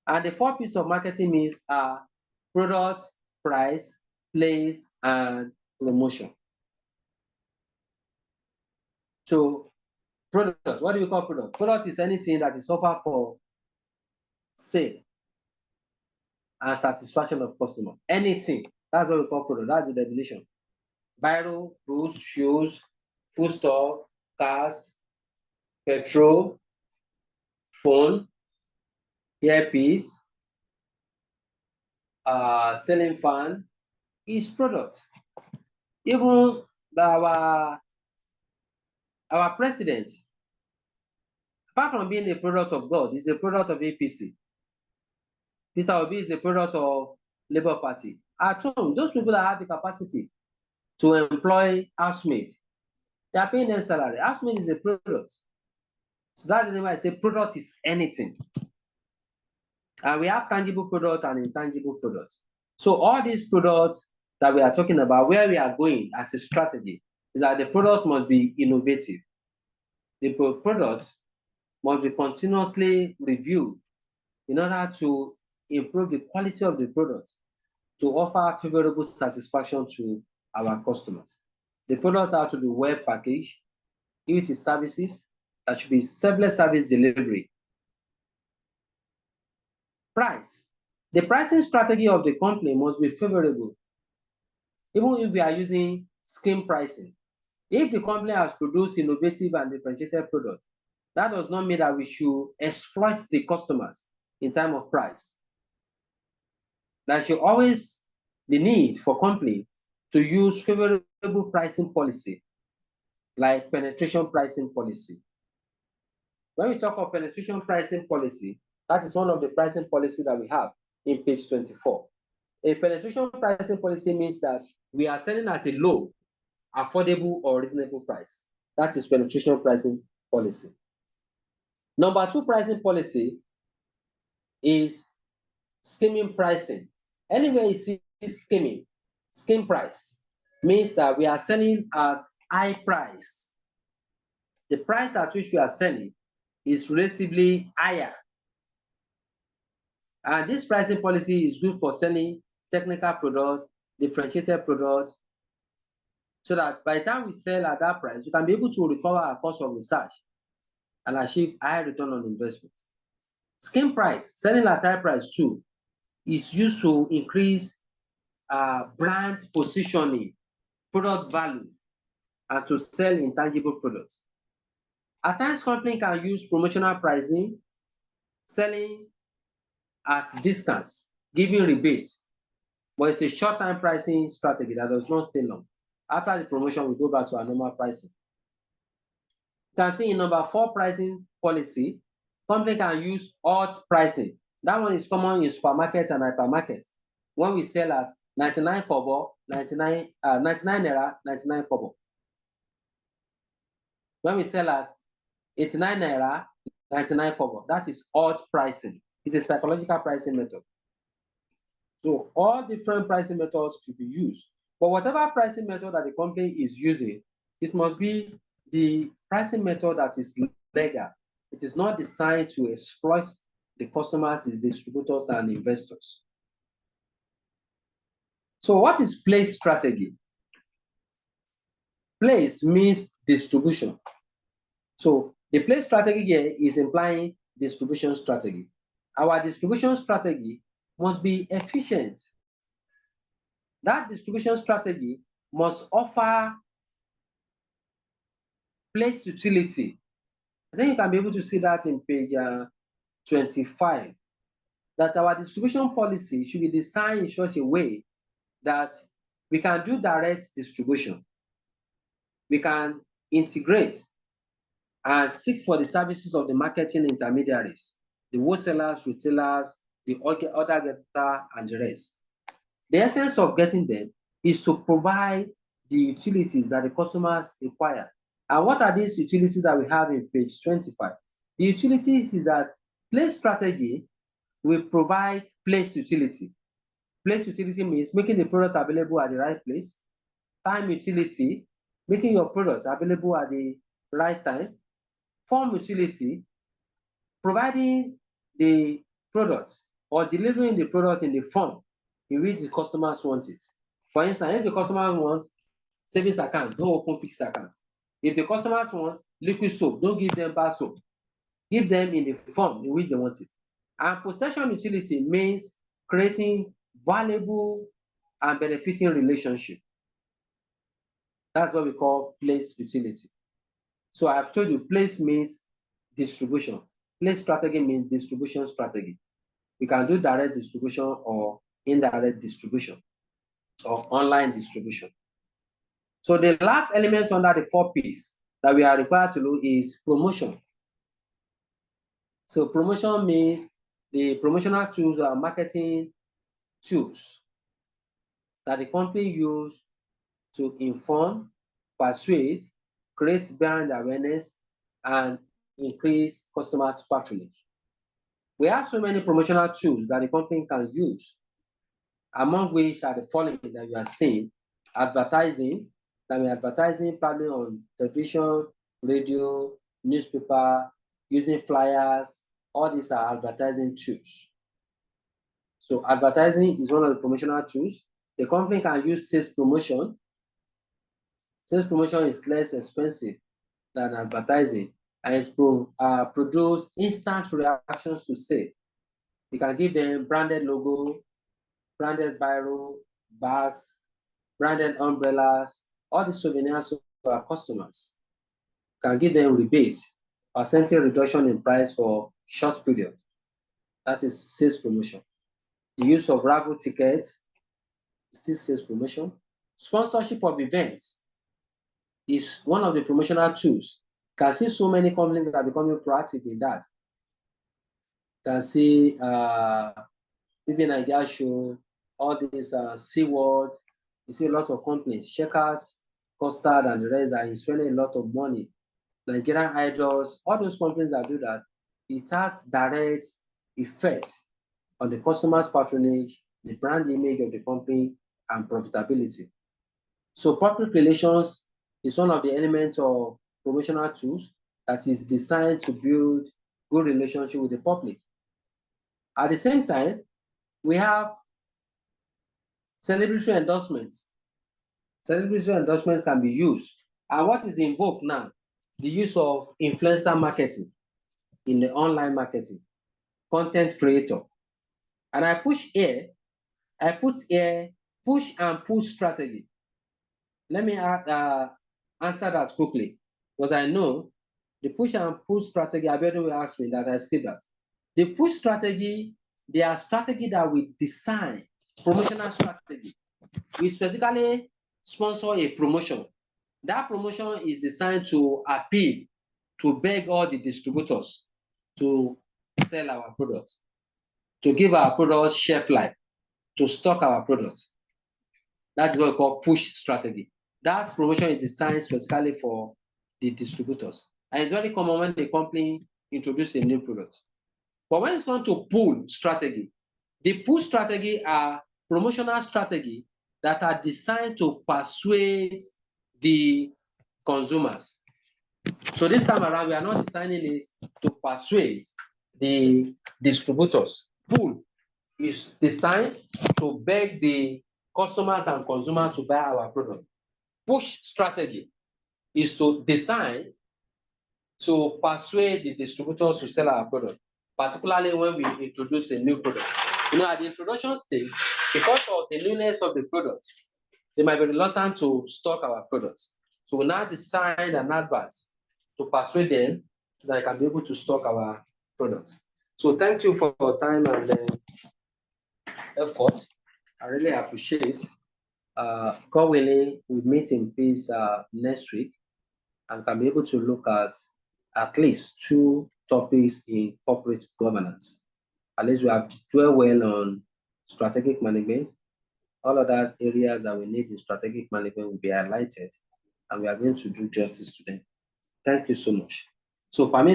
And the 4 pieces of marketing mix are product, price, place, and promotion. So product, what do you call product? Product is anything that is offered for sale and satisfaction of customer. Anything, that's what we call product, that's the definition. Biro, boots, shoes, foodstuff, cars, petrol, phone, earpiece, ceiling fan is product. Even our president, apart from being a product of God, is a product of APC. Peter Obi is a product of Labour Party. At home, those people that have the capacity to employ housemaid, they are paying their salary. Housemaid is a product. So that's the reason why I say product is anything. And we have tangible product and intangible products. So all these products that we are talking about, where we are going as a strategy, is that the product must be innovative. The product must be continuously reviewed in order to improve the quality of the product to offer favorable satisfaction to our customers. The products have to be well packaged. If it is services, that should be seamless service delivery. Price. The pricing strategy of the company must be favorable. Even if we are using scheme pricing, if the company has produced innovative and differentiated products, that does not mean that we should exploit the customers in terms of price. There should always be the need for company to use favorable pricing policy, like penetration pricing policy. When we talk of penetration pricing policy, that is one of the pricing policies that we have in page 24. A penetration pricing policy means that we are selling at a low, affordable, or reasonable price. That is penetration pricing policy. Number 2 pricing policy is skimming pricing. Anywhere you see skimming, skim price means that we are selling at high price. The price at which we are selling is relatively higher. And this pricing policy is good for selling technical products, differentiated products, so that by the time we sell at that price, we can be able to recover our cost of research and achieve high return on investment. Skim price, selling at high price too, is used to increase brand positioning, product value, and to sell intangible products. At times, company can use promotional pricing, selling at discounts, giving rebates, but it's a short-term pricing strategy that does not stay long. After the promotion, we go back to our normal pricing. You can see in number 4 pricing policy, company can use odd pricing. That one is common in supermarket and hypermarket. When we sell at 99 kobo, 99 naira, 99 kobo. When we sell at 89 naira, 99 kobo, that is odd pricing. It's a psychological pricing method. So all different pricing methods should be used. But whatever pricing method that the company is using, it must be the pricing method that is legal. It is not designed to exploit the customers, the distributors, and investors. So what is place strategy? Place means distribution. So the place strategy here is implying distribution strategy. Our distribution strategy must be efficient. That distribution strategy must offer place utility. I think you can be able to see that in page 25, that our distribution policy should be designed in such a way that we can do direct distribution. We can integrate and seek for the services of the marketing intermediaries, the wholesalers, retailers, the other getter, and the rest. The essence of getting them is to provide the utilities that the customers require. And what are these utilities that we have in page 25? The utilities is that place strategy will provide place utility. Place utility means making the product available at the right place. Time utility, making your product available at the right time. Form utility, providing the product or delivering the product in the form in which the customers want it. For instance, if the customers want savings account, don't open fixed account. If the customers want liquid soap, don't give them bar soap. Give them in the form in which they want it. And possession utility means creating valuable and benefiting relationship. That's what we call place utility. So I've told you place means distribution. Place strategy means distribution strategy. We can do direct distribution or indirect distribution or online distribution. So the last element under the 4 P's that we are required to do is promotion. So promotion means the promotional tools are marketing tools that the company use to inform, persuade, create brand awareness, and increase customers' patronage. We have so many promotional tools that the company can use, among which are the following that you are seeing. Advertising, that we're advertising probably on television, radio, newspaper, using flyers. All these are advertising tools. So advertising is one of the promotional tools. The company can use sales promotion. Sales promotion is less expensive than advertising, and it produce instant reactions to sale. You can give them branded logo, branded biro, bags, branded umbrellas, all the souvenirs to our customers. You can give them rebates or percentage reduction in price for short period. That is sales promotion. The use of raffle tickets is still sales promotion. Sponsorship of events is one of the promotional tools. You can see so many companies that are becoming proactive in that. You can see BB Nigeria Show, all these SeaWorld. You see a lot of companies, Checkers, Custard, and the rest are spending a lot of money. Nigerian Idols, all those companies that do that, it has direct effect on the customer's patronage, the brand image of the company, and profitability. So public relations is one of the elements of promotional tools that is designed to build good relationship with the public. At the same time, we have celebrity endorsements. Celebrity endorsements can be used. And what is in vogue now? The use of influencer marketing in the online marketing, content creator. And I put here push and pull strategy. Let me answer that quickly, because I know the push and pull strategy, Abiodun will ask me that I skip that. The push strategy, they are strategy that we design, promotional strategy. We specifically sponsor a promotion. That promotion is designed to appeal, to beg all the distributors to sell our products, to give our products shelf life, to stock our products. That's what we call push strategy. That promotion is designed specifically for the distributors. And it's very common when the company introduces a new product. But when it's going to pull strategy, the pull strategy are promotional strategy that are designed to persuade the consumers. So this time around, we are not designing it to persuade the distributors. Pull is designed to beg the customers and consumers to buy our product. Push strategy is to design to persuade the distributors to sell our product, particularly when we introduce a new product. You know, at the introduction stage, because of the newness of the product, they might be reluctant to stock our products. So we now design an advert to persuade them so that they can be able to stock our products. So thank you for your time and effort. I really appreciate. God willing, we meet in peace next week and can be able to look at least 2 topics in corporate governance. At least we have dwelled well on strategic management. All other areas that we need in strategic management will be highlighted, and we are going to do justice to them. Thank you so much. So permit